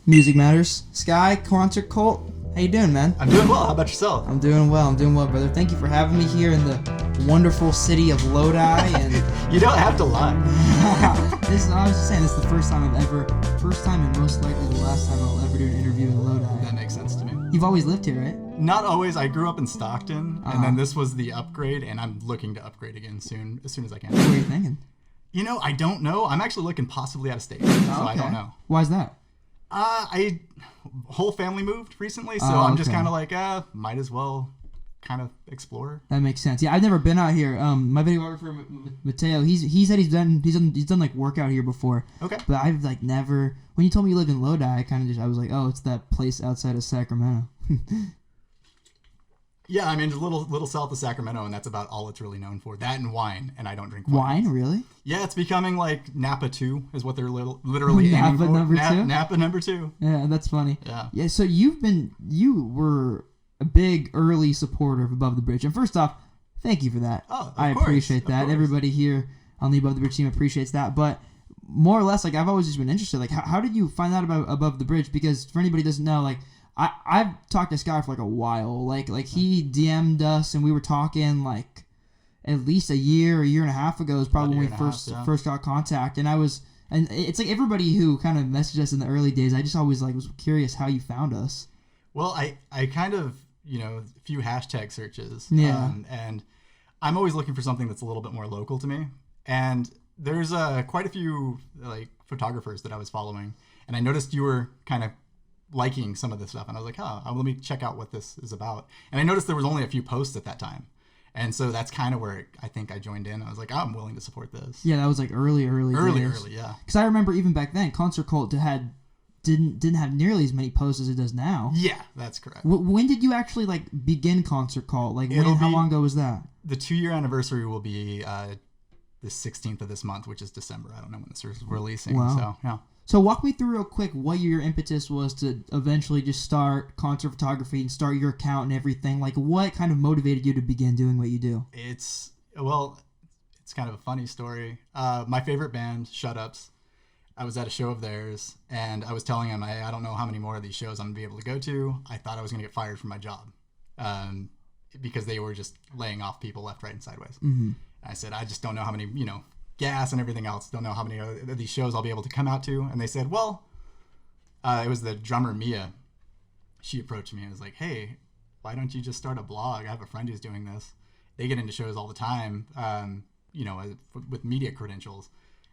Music Matters. Sky, Concert Cult. How you doing, man? I'm doing well. How about yourself? I'm doing well, brother. Thank you for having me here in the wonderful city of Lodi. And you don't have to lie. I was just saying, this is the first time and most likely the last time I'll ever do an interview in Lodi. That makes sense to me. You've always lived here, right? Not always. I grew up in Stockton, and then this was the upgrade, and I'm looking to upgrade again soon, as soon as I can. What are you thinking? You know, I don't know. I'm actually looking possibly out of state, so I don't know. Why's that? Whole family moved recently, so I'm just kind of like, might as well kind of explore. That makes sense. Yeah, I've never been out here. My videographer Mateo, he said he's done like work out here before. Okay. But I've like never. When you told me you lived in Lodi, I was like, oh, it's that place outside of Sacramento. Yeah, I mean, a little south of Sacramento, and that's about all it's really known for. That and wine, and I don't drink wine. Wine, really? Yeah, it's becoming like Napa 2 is what they're literally aiming for. Napa number 2. Yeah, that's funny. Yeah. Yeah, so you were a big early supporter of Above the Bridge. And first off, thank you for that. Oh, I appreciate that. Everybody here on the Above the Bridge team appreciates that. But more or less, like, I've always just been interested. Like, how did you find out about Above the Bridge? Because for anybody who doesn't know, like, I've talked to Sky for like a while. Like he DM'd us and we were talking like at least a year and a half ago is probably when we first got contact. And it's like everybody who kind of messaged us in the early days, I just always like was curious how you found us. Well, I kind of, a few hashtag searches. Yeah. And I'm always looking for something that's a little bit more local to me. And there's quite a few like photographers that I was following. And I noticed you were kind of liking some of this stuff, and I was like, let me check out what this is about. And I noticed there was only a few posts at that time, and so that's kind of where I think I joined in. I was like, I'm willing to support this. Yeah, that was like early days. Yeah. Because I remember even back then, Concert Cult didn't have nearly as many posts as it does now. Yeah, that's correct. When did you actually like begin Concert Cult? Like, how long ago was that? The 2-year anniversary will be the 16th of this month, which is December. I don't know when this is releasing. Wow. So yeah. So walk me through real quick what your impetus was to eventually just start concert photography and start your account and everything. Like, what kind of motivated you to begin doing what you do? It's kind of a funny story. My favorite band, Shut Ups, I was at a show of theirs, and I was telling them, I don't know how many more of these shows I'm going to be able to go to. I thought I was going to get fired from my job because they were just laying off people left, right, and sideways. Mm-hmm. I said, I just don't know how many, gas and everything else. Don't know how many of these shows I'll be able to come out to. And they said, well, it was the drummer Mia. She approached me and was like, hey, why don't you just start a blog? I have a friend who's doing this. They get into shows all the time, with media credentials.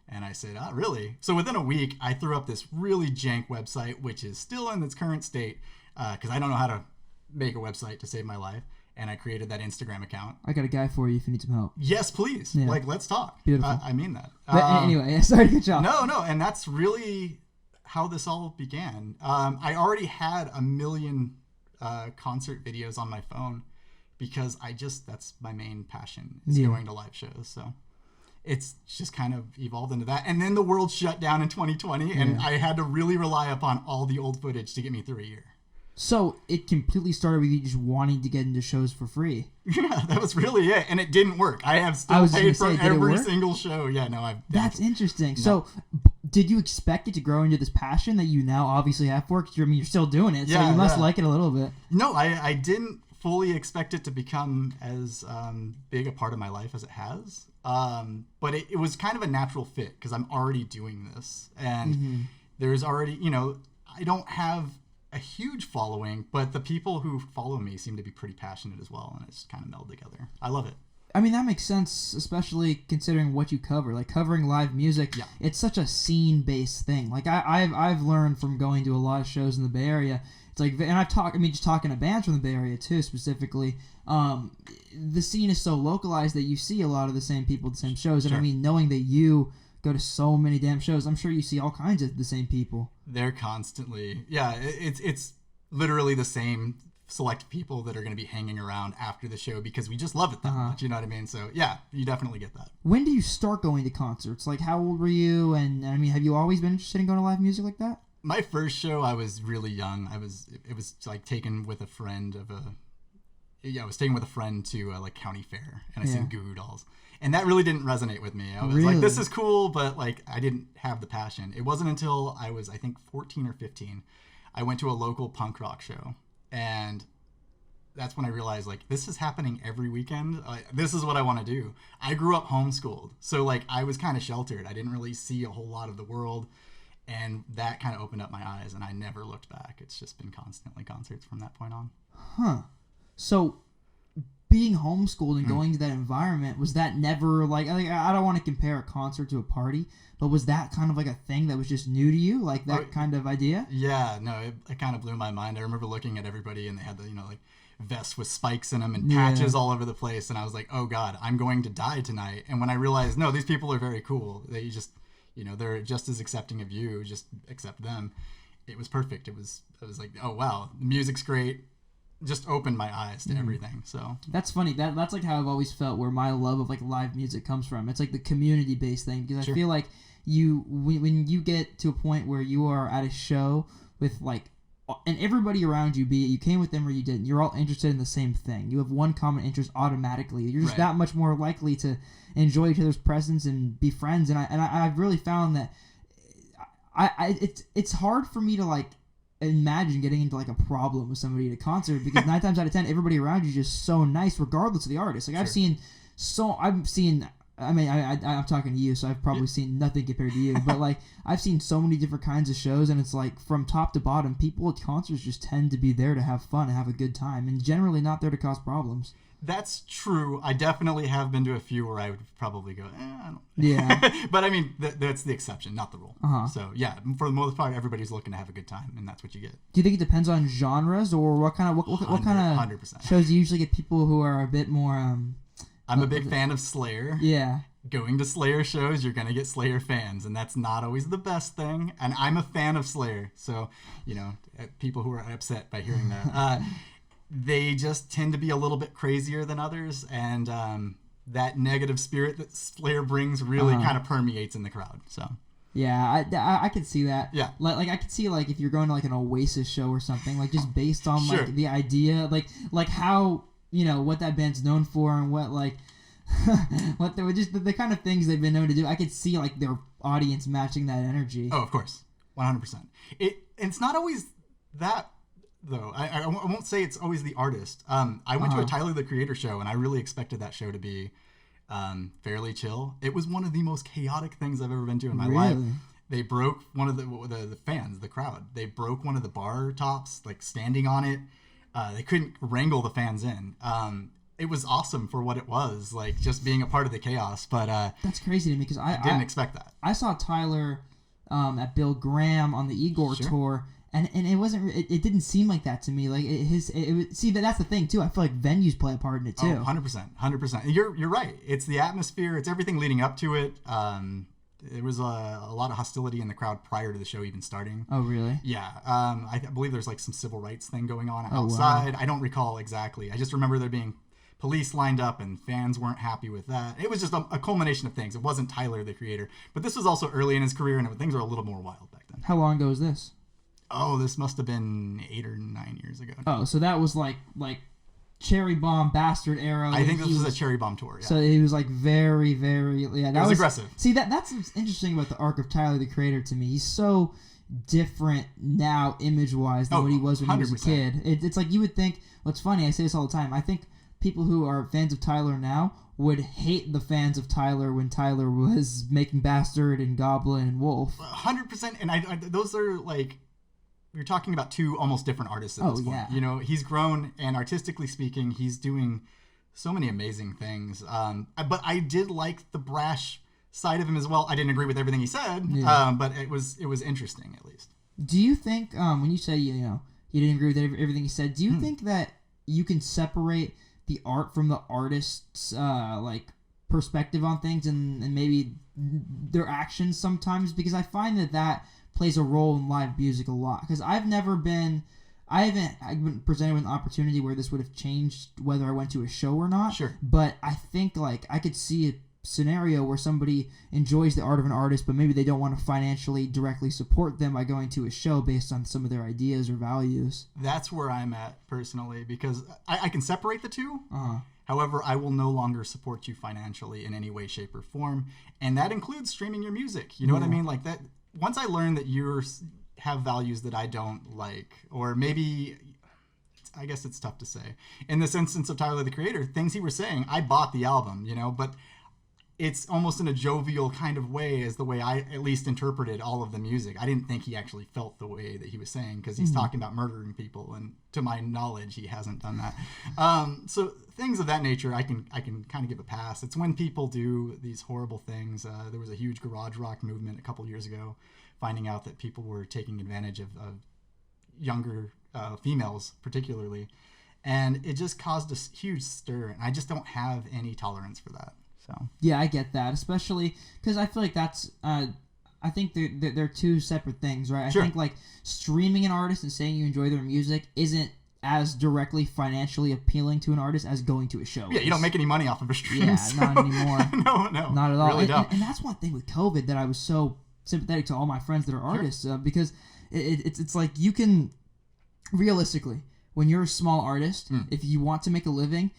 And I said, really? So within a week, I threw up this really jank website, which is still in its current state because I don't know how to make a website to save my life. And I created that Instagram account. I got a guy for you if you need some help. Yes, please. Yeah. Like, let's talk. Beautiful. I mean that. But anyway, sorry to cut you off. No. And that's really how this all began. I already had 1 million concert videos on my phone because that's my main passion is going to live shows. So it's just kind of evolved into that. And then the world shut down in 2020 and I had to really rely upon all the old footage to get me through a year. So it completely started with you just wanting to get into shows for free. Yeah, that was really it, and it didn't work. I have still paid for every single show. Yeah, no, That's interesting. No. So, did you expect it to grow into this passion that you now obviously have for it? Because you're still doing it, so you must like it a little bit. No, I didn't fully expect it to become as big a part of my life as it has. But it was kind of a natural fit because I'm already doing this, and there's already, I don't have a huge following, but the people who follow me seem to be pretty passionate as well, and it's kind of melded together. I love it. I mean, that makes sense, especially considering what you cover. Like, covering live music, it's such a scene-based thing. Like, I've learned from going to a lot of shows in the Bay Area. It's like, and just talking to bands from the Bay Area too, specifically. The scene is so localized that you see a lot of the same people at the same shows. And Sure. I mean, knowing that you go to so many damn shows, I'm sure you see all kinds of the same people. They're constantly, it's literally the same select people that are going to be hanging around after the show because we just love it that much, you know what I mean? So yeah, you definitely get that. When do you start going to concerts? Like, how old were you? And I mean, have you always been interested in going to live music like that? My first show, I was really young. It was like taken with a friend I was staying with a friend to like county fair, and I Yeah. sing Goo Goo Dolls, and that really didn't resonate with me. I was Really? like, this is cool, but like I didn't have the passion. It wasn't until I was, I think, 14 or 15, I went to a local punk rock show, and that's when I realized, like, this is happening every weekend. This is what I want to do. I grew up homeschooled, so like I was kind of sheltered. I didn't really see a whole lot of the world, and that kind of opened up my eyes, and I never looked back. It's just been constantly concerts from that point on. Huh. So, being homeschooled and going to that environment, was that never like I don't want to compare a concert to a party, but was that kind of like a thing that was just new to you, like that kind of idea? Yeah, no, it kind of blew my mind. I remember looking at everybody, and they had the, like, vests with spikes in them and Yeah. patches all over the place, and I was like, oh god, I'm going to die tonight. And when I realized, no, these people are very cool, they just, they're just as accepting of you, just accept them, it was perfect. It was like, oh wow, the music's great, just opened my eyes to everything. So That's funny. That's like how I've always felt, where my love of like live music comes from. It's like the community based thing, because I Sure. feel like when you get to a point where you are at a show with like, and everybody around you, be it you came with them or you didn't, you're all interested in the same thing. You have one common interest automatically. You're just Right. that much more likely to enjoy each other's presence and be friends. And I've really found that it's hard for me to like imagine getting into like a problem with somebody at a concert, because 9 times out of 10 everybody around you is just so nice regardless of the artist. Like Sure. I mean, I'm talking to you, so I've probably seen nothing compared to you, but like I've seen so many different kinds of shows, and it's like from top to bottom, people at concerts just tend to be there to have fun and have a good time, and generally not there to cause problems. that's true. I definitely have been to a few where I would probably go, I don't. Yeah. But I mean, that's the exception, not the rule. Uh-huh. So yeah, for the most part, everybody's looking to have a good time, and that's what you get. Do you think it depends on genres, or what kind of what kind of 100%. shows do you usually get people who are a bit more I'm a big fan of Slayer. yeah. Going to Slayer shows, you're going to get Slayer fans, and that's not always the best thing. And I'm a fan of Slayer, so, people who are upset by hearing that, they just tend to be a little bit crazier than others, and that negative spirit that Slayer brings really kind of permeates in the crowd. So Yeah, I could see that. Yeah. Like I could see, like, if you're going to like an Oasis show or something, like just based on Sure. like the idea, like how, what that band's known for, and what like what they were, just the kind of things they've been known to do. I could see like their audience matching that energy. Oh, of course, 100%. It's not always that though. I won't say it's always the artist. I went to a Tyler the Creator show, and I really expected that show to be fairly chill. It was one of the most chaotic things I've ever been to in my life. Really? They broke one of the fans, the crowd. They broke one of the bar tops, like standing on it. They couldn't wrangle the fans in. It was awesome for what it was, like just being a part of the chaos. But That's crazy to me, because I didn't expect that. I saw Tyler at Bill Graham on the Igor Sure. tour, and it wasn't. It didn't seem like that to me. Like that's the thing too. I feel like venues play a part in it too. 100%. You're right. It's the atmosphere. It's everything leading up to it. There was a lot of hostility in the crowd prior to the show even starting. Oh really? Yeah. I believe there's like some civil rights thing going on Oh, wow. outside. I don't recall exactly. I just remember there being police lined up, and fans weren't happy with that. It was just a culmination of things. It wasn't Tyler the Creator, but this was also early in his career, and things were a little more wild back then. How long ago was this? Oh, this must have been 8 or 9 years ago. Oh, so that was like Cherry Bomb Bastard era. I think this was a Cherry Bomb tour. Yeah. So he was like very, very, yeah. That was aggressive. See, that's what's interesting about the arc of Tyler the Creator to me. He's so different now, image-wise, than what he was when he was a 100%. kid. It's like you would think. What's funny? I say this all the time. I think people who are fans of Tyler now would hate the fans of Tyler when Tyler was making Bastard and Goblin and Wolf. 100%. And I those are like, you're talking about two almost different artists at this point. Yeah. He's grown, and artistically speaking, he's doing so many amazing things. But I did like the brash side of him as well. I didn't agree with everything he said, but it was interesting at least. Do you think when you say you didn't agree with everything he said, do you think that you can separate the art from the artist's like perspective on things and maybe their actions sometimes? Because I find that plays a role in live music a lot. Because I haven't been presented with an opportunity where this would have changed whether I went to a show or not. Sure. But I think like I could see it scenario where somebody enjoys the art of an artist, but maybe they don't want to financially directly support them by going to a show based on some of their ideas or values. That's where I'm at personally, because I can separate the two. Uh-huh. However, I will no longer support you financially in any way, shape, or form, and that includes streaming your music. You know what I mean? Like that. Once I learned that you have values that I don't like, or maybe, I guess it's tough to say. In this instance of Tyler the Creator, things he was saying, I bought the album, but it's almost in a jovial kind of way as the way I at least interpreted all of the music. I didn't think he actually felt the way that he was saying, because he's talking about murdering people, and to my knowledge, he hasn't done that. So things of that nature, I can kind of give a pass. It's when people do these horrible things. There was a huge garage rock movement a couple years ago, finding out that people were taking advantage of younger females particularly, and it just caused a huge stir, and I just don't have any tolerance for that. So yeah, I get that, especially because I feel like that's I think they're two separate things, right? Sure. I think like streaming an artist and saying you enjoy their music isn't as directly financially appealing to an artist as going to a show. Yeah, you don't make any money off of a stream. Yeah, so. not anymore. No, not at all. Really don't. And that's one thing with COVID that I was so sympathetic to all my friends that are artists, because it's like you can realistically, when you're a small artist, if you want to make a living,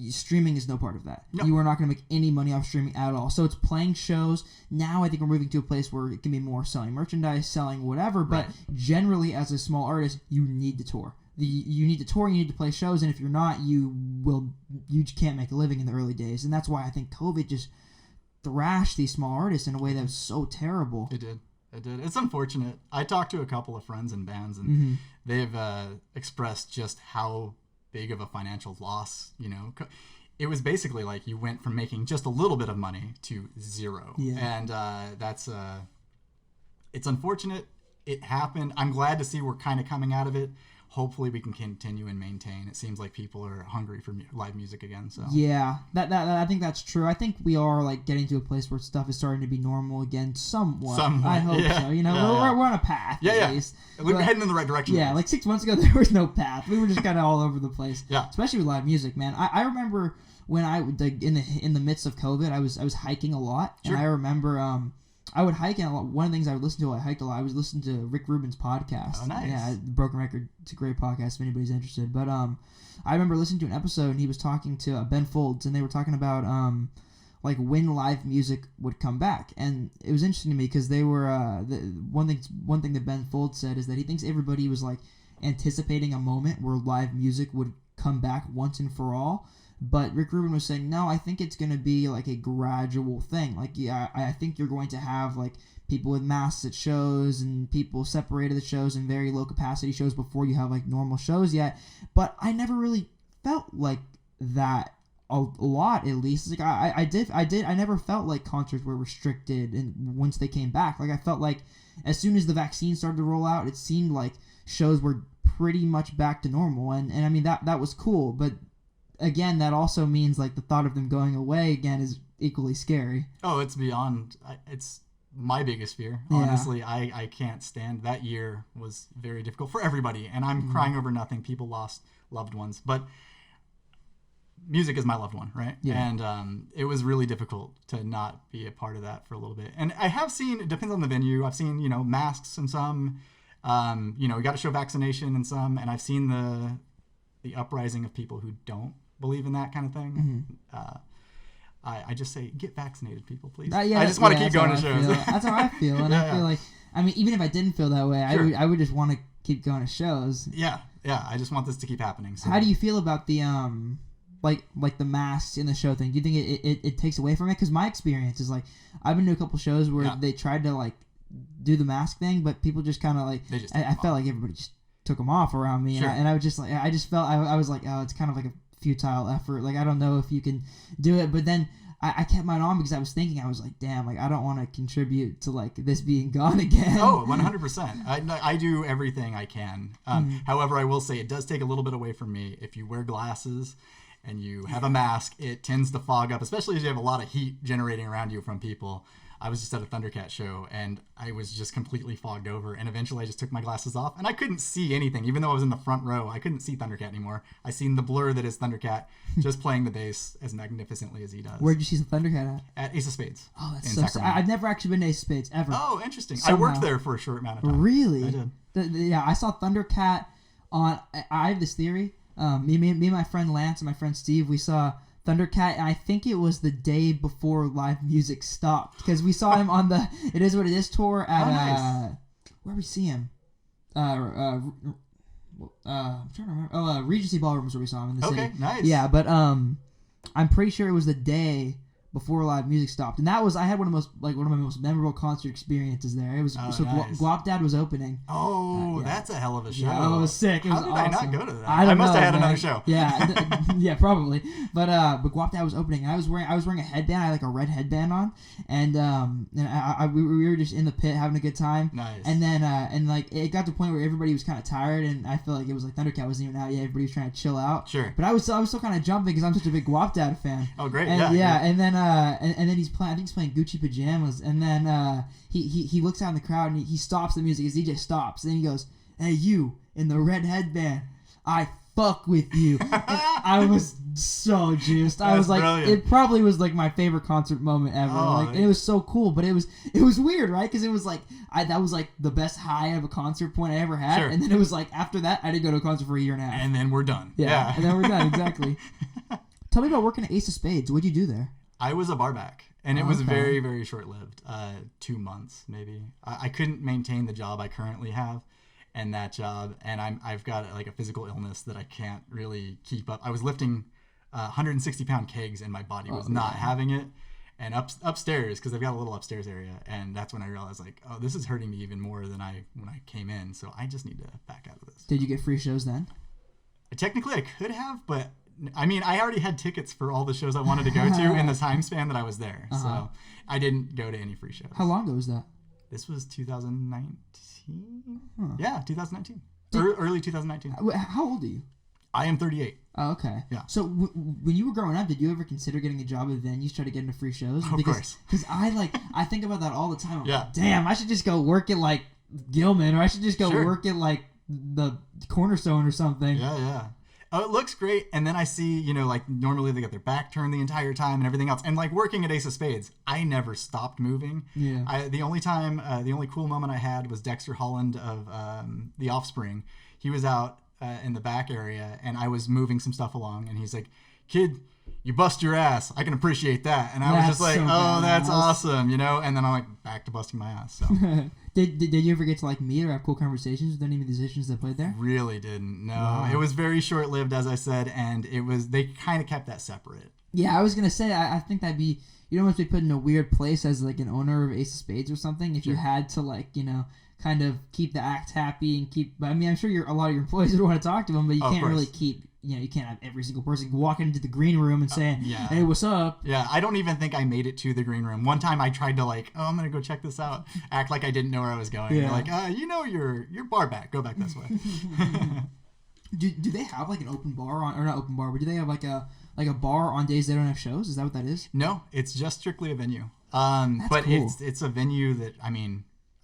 streaming is no part of that. No. You are not going to make any money off streaming at all. So it's playing shows. Now I think we're moving to a place where it can be more selling merchandise, selling whatever. But generally, as a small artist, you need to tour. You need to tour. You need to play shows. And if you're not, you can't make a living in the early days. And that's why I think COVID just thrashed these small artists in a way that was so terrible. It did. It's unfortunate. I talked to a couple of friends in bands, and they've expressed just how big of a financial loss, it was basically like you went from making just a little bit of money to zero. And that's it's unfortunate. It happened. I'm glad to see we're kind of coming out of it. Hopefully we can continue and maintain. It seems like people are hungry for live music again. So yeah, that I think that's true. I think we are like getting to a place where stuff is starting to be normal again, somewhat. I hope so. We're on a path. At least. We're heading in the right direction. Yeah, like 6 months ago there was no path. We were just kind of all over the place. Yeah, especially with live music, man. I remember when I in the midst of COVID, I was hiking a lot, and I remember I would hike, and one of the things I would listen to while I hiked a lot, I was listening to Rick Rubin's podcast. Oh, nice. Yeah, Broken Record. It's a great podcast if anybody's interested. But I remember listening to an episode, and he was talking to Ben Folds, and they were talking about like when live music would come back. And it was interesting to me because they were one thing that Ben Folds said is that he thinks everybody was like anticipating a moment where live music would come back once and for all. But Rick Rubin was saying, no, I think it's going to be like a gradual thing. Like, yeah, I think you're going to have like people with masks at shows and people separated at shows and very low capacity shows before you have like normal shows yet. But I never really felt like that a lot, at least. Like I never felt like concerts were restricted and once they came back. Like I felt like as soon as the vaccine started to roll out, it seemed like shows were pretty much back to normal. And I mean, that was cool, but again, that also means like the thought of them going away again is equally scary. Oh, it's beyond. It's my biggest fear. Honestly, I can't stand. That year was very difficult for everybody, and I'm crying over nothing. People lost loved ones, but music is my loved one, right? Yeah. And it was really difficult to not be a part of that for a little bit. And I have seen, it depends on the venue, I've seen, masks in some, we got to show vaccination in some, and I've seen the uprising of people who don't believe in that kind of thing. I just say, get vaccinated, people, please. I just want to keep going to shows. That's how I feel. And I feel like, I mean, even if I didn't feel that way, I would just want to keep going to shows. Yeah. I just want this to keep happening. So. How do you feel about the like the masks in the show thing? Do you think it takes away from it? Because my experience is like I've been to a couple shows where they tried to like do the mask thing, but people just kind of like I felt like everybody just took them off around me, and I was just like I just felt I was like, oh, it's kind of like a futile effort. Like I don't know if you can do it, but then I kept mine on because I was thinking, I was like, damn, like I don't want to contribute to like this being gone again. Oh, 100%. I do everything I can. However, I will say it does take a little bit away from me. If you wear glasses and you have a mask, it tends to fog up, especially if you have a lot of heat generating around you from people. I was just at a Thundercat show and I was just completely fogged over. And eventually I just took my glasses off and I couldn't see anything. Even though I was in the front row, I couldn't see Thundercat anymore. I seen the blur that is Thundercat just playing the bass as magnificently as he does. Where'd you see some Thundercat at? At Ace of Spades. Oh, that's so sad. I've never actually been to Ace of Spades, ever. Oh, interesting. Somehow. I worked there for a short amount of time. Really? I did. Yeah, I saw Thundercat on... I have this theory. Me and my friend Lance and my friend Steve, we saw Thundercat, and I think it was the day before live music stopped, because we saw him on the It Is What It Is tour at nice. Where we see him? I'm trying to remember. Regency Ballroom is where we saw him in the city. Okay, nice. Yeah, but I'm pretty sure it was the day before live music stopped, and that was I had one of my most memorable concert experiences there. It was nice. Guap Dad was opening. Oh, Yeah. that's a hell of a show. Yeah, it was sick. It was How did awesome. I not go to that? I must know, have had man. another show. Yeah, yeah, probably. But Guap Dad was opening, and I was wearing a headband. I had like a red headband on, and we were just in the pit having a good time. Nice. And then and like it got to the point where everybody was kind of tired, and I feel like it was like Thundercat wasn't even out yet. Everybody was trying to chill out. Sure. But I was still kind of jumping because I'm such a big Guap Dad fan. Oh, great. And, yeah. and then he's playing. I think he's playing Gucci Pajamas, and then he looks out in the crowd and he stops the music. His DJ stops, and he goes, "Hey, you in the red headband, I fuck with you." And I was so juiced. I was like, brilliant. it probably was like my favorite concert moment ever. Oh, like, and it was so cool, but it was weird, right? Because it was like that was like the best high of a concert point I ever had, Sure. and then it was like after that I didn't go to a concert for a year and a half. And then we're done. Yeah, and then we're done. Exactly. Tell me about working at Ace of Spades. What'd you do there? I was a barback, and it was Okay. very, very short-lived. 2 months, maybe. I couldn't maintain the job I currently have, and that job, and I've got like a physical illness that I can't really keep up. I was lifting 160-pound kegs, and my body was not having it. And upstairs, because I've got a little upstairs area, and that's when I realized like, oh, this is hurting me even more than when I came in. So I just need to back out of this. Did you get free shows then? Technically, I could have, but I mean, I already had tickets for all the shows I wanted to go to in the time span that I was there. So I didn't go to any free shows. How long ago was that? This was 2019. Huh. Yeah, 2019. Early 2019. How old are you? I am 38. Oh, okay. Yeah. So when you were growing up, did you ever consider getting a job at venues, try to get into free shows? Of course. Because I think about that all the time. I'm Yeah. like, damn, I should just go work at like Gilman, or I should just go Sure. work at like the Cornerstone or something. Yeah. Oh, it looks great. And then I see, like normally they got their back turned the entire time and everything else. And like working at Ace of Spades, I never stopped moving. Yeah. The only cool moment I had was Dexter Holland of The Offspring. He was out in the back area, and I was moving some stuff along, and he's like, "Kid, you bust your ass. I can appreciate that." And I was just like, so "Oh, that's badass. awesome," And then I'm like back to busting my ass. So Did you ever get to like meet or have cool conversations with any of the musicians that played there? really didn't. No, Wow. It was very short lived, as I said, and they kind of kept that separate. Yeah, I was gonna say I think that'd be you'd almost be put in a weird place as like an owner of Ace of Spades or something if you had to like kind of keep the act happy and keep. I mean, I'm sure a lot of your employees would want to talk to them, but you can't really keep. You can't have every single person walking into the green room and saying, yeah. "Hey, what's up?" Yeah, I don't even think I made it to the green room. One time I tried to like, I'm gonna go check this out, act like I didn't know where I was going. Yeah. They're like, you're bar back. Go back this way. Do they have like an open bar or not open bar? But do they have like a bar on days they don't have shows? Is that what that is? No, it's just strictly a venue. That's But cool. it's a venue that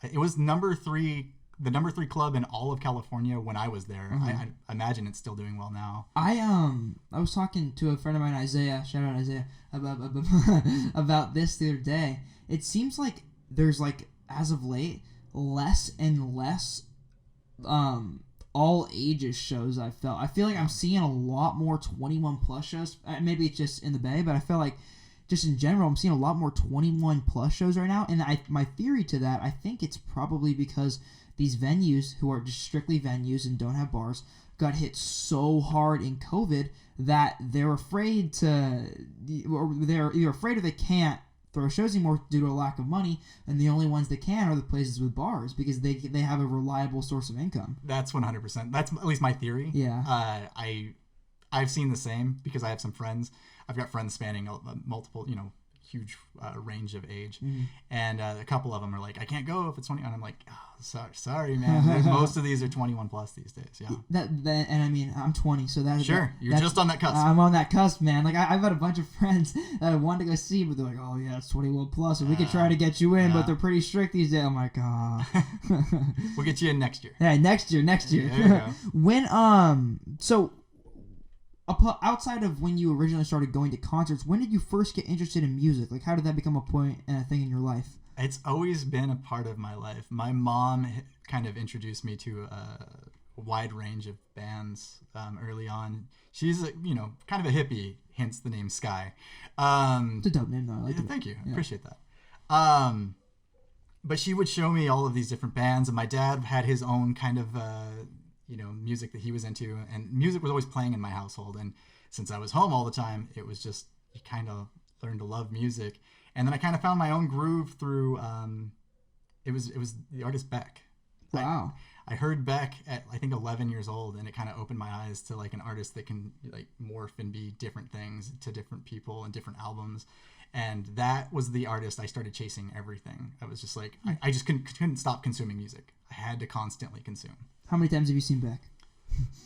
it was the number 3 club in all of California when I was there. I imagine it's still doing well now. I was talking to a friend of mine, Isaiah. Shout out Isaiah about this the other day. It seems like there's like as of late less and less all ages shows. I feel like I'm seeing a lot more 21 plus shows. Maybe it's just in the Bay, but I feel like just in general I'm seeing a lot more 21 plus shows right now. And my theory to that, I think it's probably because these venues who are just strictly venues and don't have bars got hit so hard in COVID that they're afraid or they're either afraid or they can't throw shows anymore due to a lack of money, and the only ones that can are the places with bars because they have a reliable source of income. That's 100%. That's at least my theory. Yeah. I've seen the same because I have some friends. I've got friends spanning multiple, huge range of age, and a couple of them are like, I can't go if it's 20, and I'm like, oh, sorry, man. Most of these are 21 plus these days. Yeah. And I mean, I'm 20, so that's you're just on that cusp. I'm on that cusp, man. Like I've had a bunch of friends that I wanted to go see, but they're like, oh yeah, it's 21 plus, and we could try to get you in, but they're pretty strict these days. I'm like, we'll get you in next year. Yeah, next year. There you go. When so. Outside of when you originally started going to concerts, when did you first get interested in music? Like, how did that become a point and a thing in your life? It's always been a part of my life. My mom kind of introduced me to a wide range of bands early on. She's kind of a hippie, hence the name Sky. It's a dope name, though. I like it. Thank you. I appreciate that. But she would show me all of these different bands, and my dad had his own kind of music that he was into, and music was always playing in my household. And since I was home all the time, it was just, you kind of learn to love music. And then I kind of found my own groove through it was the artist Beck. Wow. I heard Beck at I think 11 years old, and it kind of opened my eyes to like an artist that can like morph and be different things to different people and different albums. And that was the artist I started chasing everything. I was just like, I just couldn't stop consuming music. I had to constantly consume. How many times have you seen Beck?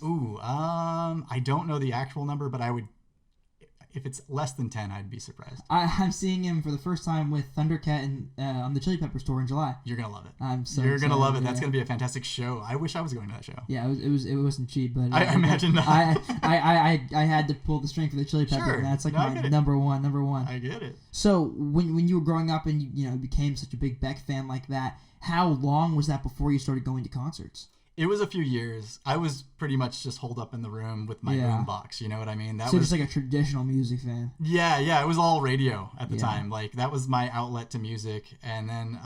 Ooh, I don't know the actual number, but I would, if it's less than 10, I'd be surprised. I'm seeing him for the first time with Thundercat and on the Chili Peppers tour in July. You're gonna love it. You're gonna love it. That's gonna be a fantastic show. I wish I was going to that show. Yeah, it wasn't cheap, but I imagine not. I had to pull the string for the Chili Peppers. Sure. And that's like my number one. I get it. So when you were growing up and you became such a big Beck fan like that, how long was that before you started going to concerts? It was a few years. I was pretty much just holed up in the room with my boombox. You know what I mean? That was just like a traditional music fan. Yeah. It was all radio at the time. Like that was my outlet to music. And then,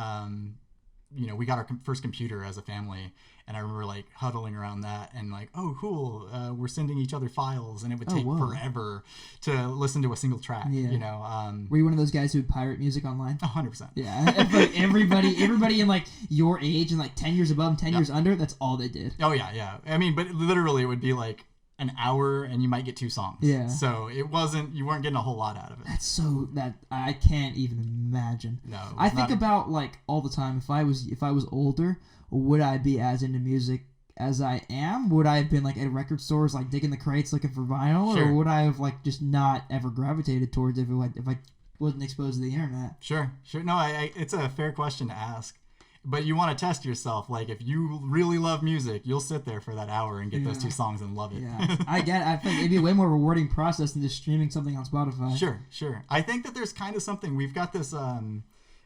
we got our first computer as a family, and I remember like huddling around that and like, oh, cool, we're sending each other files, and it would take forever to listen to a single track. Yeah. Were you one of those guys who would pirate music online? 100%. Yeah. Like everybody in like your age and like 10 years above and 10 years under, that's all they did. Oh yeah. I mean, but literally it would be like an hour and you might get 2 songs. Yeah. So you weren't getting a whole lot out of it. That I can't even imagine. No. I think about like all the time, if I was older, would I be as into music as I am? Would I have been like at record stores like digging the crates looking for vinyl? Sure. Or would I have like just not ever gravitated towards it if I wasn't exposed to the internet? Sure. No, it's a fair question to ask. But you want to test yourself. Like, if you really love music, you'll sit there for that hour and get those 2 songs and love it. Yeah, I get it. I think it'd be a way more rewarding process than just streaming something on Spotify. Sure. I think that there's kind of something. We've got this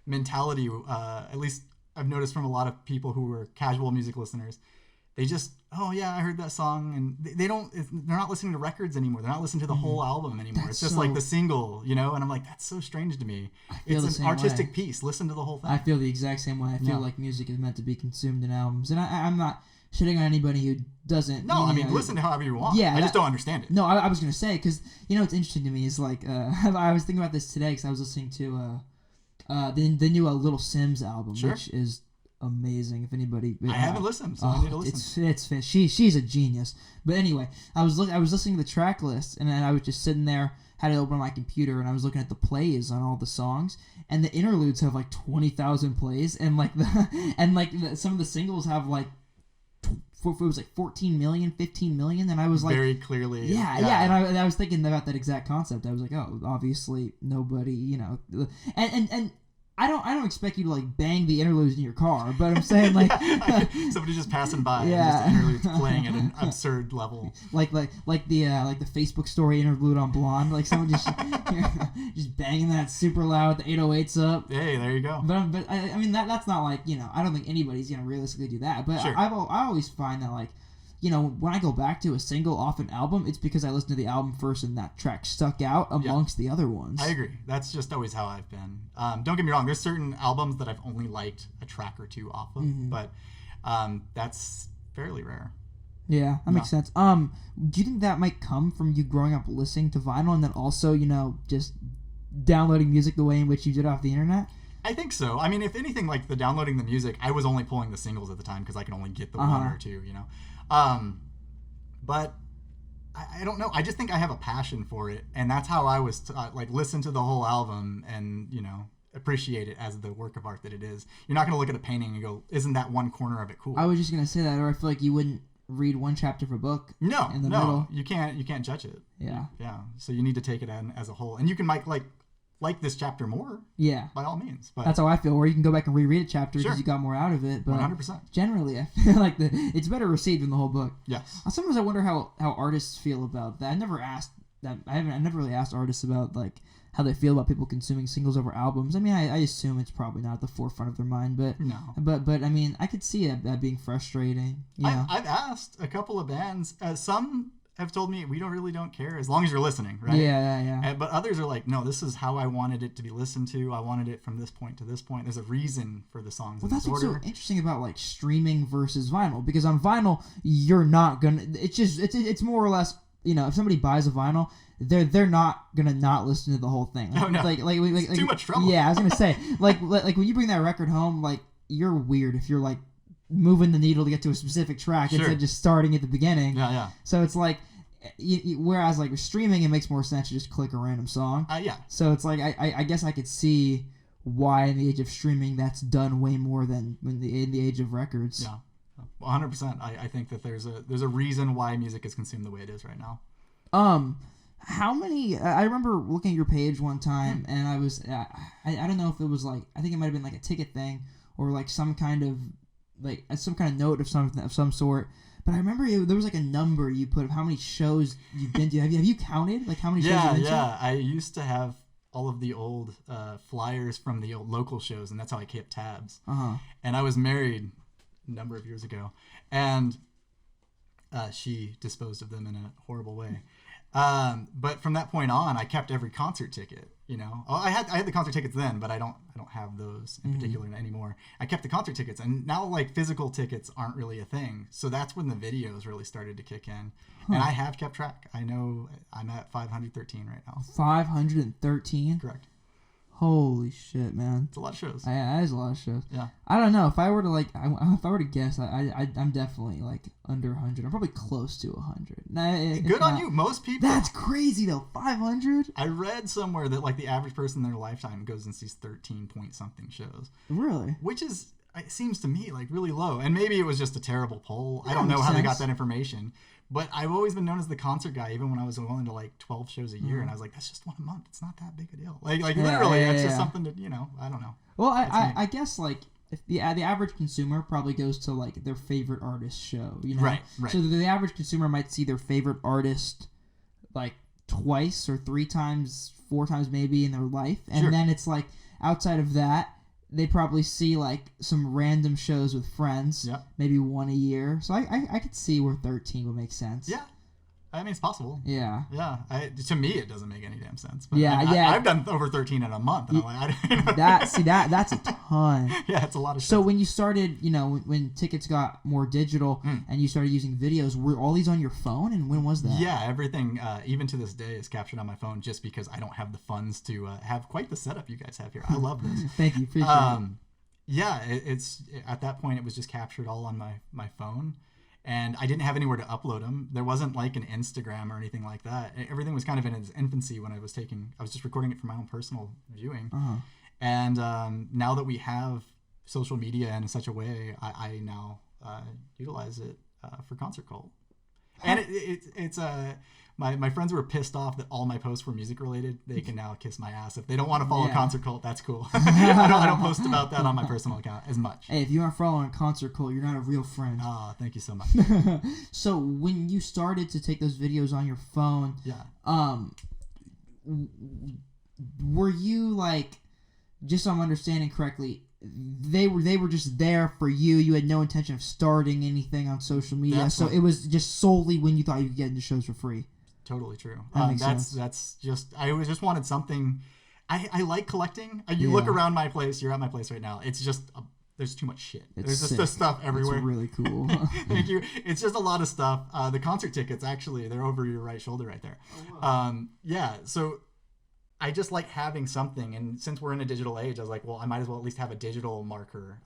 mentality, at least I've noticed from a lot of people who are casual music listeners. They just, oh yeah, I heard that song, and they're not listening to records anymore. They're not listening to the whole album anymore. It's just like the single, and I'm like, that's so strange to me. It's an artistic piece. Listen to the whole thing. I feel the exact same way. I feel like music is meant to be consumed in albums, and I'm not shitting on anybody who doesn't. No, I mean, listen to however you want. Yeah, I just don't understand it. No, I was gonna say, because what's interesting to me is like I was thinking about this today because I was listening to the new Little Sims album, which is amazing. If anybody, I haven't listened, so I need to listen. It's she's a genius. But anyway, I was listening to the track list, and then I was just sitting there, had it open on my computer, and I was looking at the plays on all the songs, and the interludes have like 20,000 plays, and some of the singles have like it was like 14 million, 15 million, and I was like, very clearly, yeah, and I was thinking about that exact concept. I was like, oh, obviously nobody, and I don't expect you to like bang the interludes in your car, but I'm saying like somebody just passing by, and just interludes playing at an absurd level, like the Facebook story interlude on Blonde, like someone just just banging that super loud, the 808s up. Hey, there you go. But I mean that's not like I don't think anybody's gonna realistically do that. But sure. I always find that like. When I go back to a single off an album, it's because I listened to the album first and that track stuck out amongst the other ones. I agree. That's just always how I've been. Don't get me wrong. There's certain albums that I've only liked a track or 2 off of, but that's fairly rare. Yeah, that makes sense. Do you think that might come from you growing up listening to vinyl and then also, just downloading music the way in which you did off the internet? I think so. I mean, if anything, like the downloading the music, I was only pulling the singles at the time because I could only get the 1 or 2, But I don't know. I just think I have a passion for it, and that's how I was like listen to the whole album and appreciate it as the work of art that it is. You're not going to look at a painting and go, "Isn't that one corner of it cool?" I was just gonna say that, or I feel like you wouldn't read one chapter of a book. No, in the middle. you can't judge it. Yeah. Yeah. So you need to take it in as a whole, and you can like this chapter more. Yeah. By all means. But that's how I feel. Or you can go back and reread a chapter because sure. you got more out of it. But 100%. Generally, I feel like it's better received than the whole book. Yes. Sometimes I wonder how artists feel about that. I never really asked artists about like how they feel about people consuming singles over albums. I mean, I assume it's probably not at the forefront of their mind, but no. But I mean, I could see that being frustrating. I've asked a couple of bands. Some have told me we really don't care as long as you're listening, right? Yeah. But others are like, no, this is how I wanted it to be listened to. I wanted it from this point to this point. There's a reason for the songs. Well, in that's this what's order. so interesting about like streaming versus vinyl, because on vinyl you're not gonna. It's more or less, if somebody buys a vinyl, they're not gonna not listen to the whole thing. No. Like too much trouble. Yeah, I was gonna say like when you bring that record home, like you're weird if you're like moving the needle to get to a specific track sure. instead of just starting at the beginning. Yeah. So it's like, whereas like with streaming, it makes more sense to just click a random song. Yeah. So it's like I guess I could see why in the age of streaming that's done way more than in the age of records. Yeah. 100%. I think that there's a reason why music is consumed the way it is right now. How many? I remember looking at your page one time, and I was I don't know if it was like, I think it might have been like a ticket thing or like some kind of note of some sort. But I remember there was like a number you put of how many shows you've been to. Have you counted like how many shows you've been to? Yeah. I used to have all of the old flyers from the old local shows, and that's how I kept tabs. And I was married a number of years ago, and she disposed of them in a horrible way. But from that point on, I kept every concert ticket. I had the concert tickets then, but I don't have those in particular anymore. I kept the concert tickets, and now like physical tickets aren't really a thing. So that's when the videos really started to kick in, and I have kept track. I know I'm at 513 right now. 513? Correct. Holy shit, man! It's a lot of shows. That is a lot of shows. Yeah. I don't know if I were to guess, I'm definitely like under 100. I'm probably close to 100. Good on you. Most people. That's crazy though. 500. I read somewhere that like the average person in their lifetime goes and sees 13 point something shows. Really? Which is, it seems to me like really low. And maybe it was just a terrible poll. I don't know makes how they sense. got that information. But I've always been known as the concert guy, even when I was going to like 12 shows a year, and I was like, that's just one a month. It's not that big a deal. Like literally, it's just something that, I don't know. Well, I guess like if the average consumer probably goes to like their favorite artist show, Right. So the average consumer might see their favorite artist like twice or 3 times, 4 times maybe in their life, and then it's like outside of that, they probably see like some random shows with friends, maybe one a year. So I could see where 13 would make sense. Yeah, I mean it's possible. Yeah. To me, it doesn't make any damn sense. But yeah. I've done over 13 in a month, and I'm like, that's a ton. Yeah, it's a lot of shows. So when you started, when tickets got more digital and you started using videos, were all these on your phone? And when was that? Yeah, everything, even to this day, is captured on my phone just because I don't have the funds to have quite the setup you guys have here. I love this. Thank you. Appreciate it. Yeah, it's at that point, it was just captured all on my phone. And I didn't have anywhere to upload them. There wasn't like an Instagram or anything like that. Everything was kind of in its infancy when I was just recording it for my own personal viewing. And now that we have social media in such a way, I now utilize it for Concert Cult. And it's my friends were pissed off that all my posts were music related. They can now kiss my ass. If they don't want to follow Concert Cult, that's cool. I don't post about that on my personal account as much. Hey, if you aren't following Concert Cult, you're not a real friend. Oh, thank you so much. So when you started to take those videos on your phone, were you like, just so I'm understanding correctly, they were just there for you. You had no intention of starting anything on social media. Definitely. So it was just solely when you thought you could get into shows for free. Totally true. That makes sense. That's just, just wanted something. I like collecting. You look around my place. You're at my place right now. It's just there's too much shit. There's just this stuff everywhere. It's really cool. Thank you. It's just a lot of stuff. The concert tickets, actually, they're over your right shoulder right there. Oh, wow. So I just like having something, and since we're in a digital age, I was like, well, I might as well at least have a digital marker.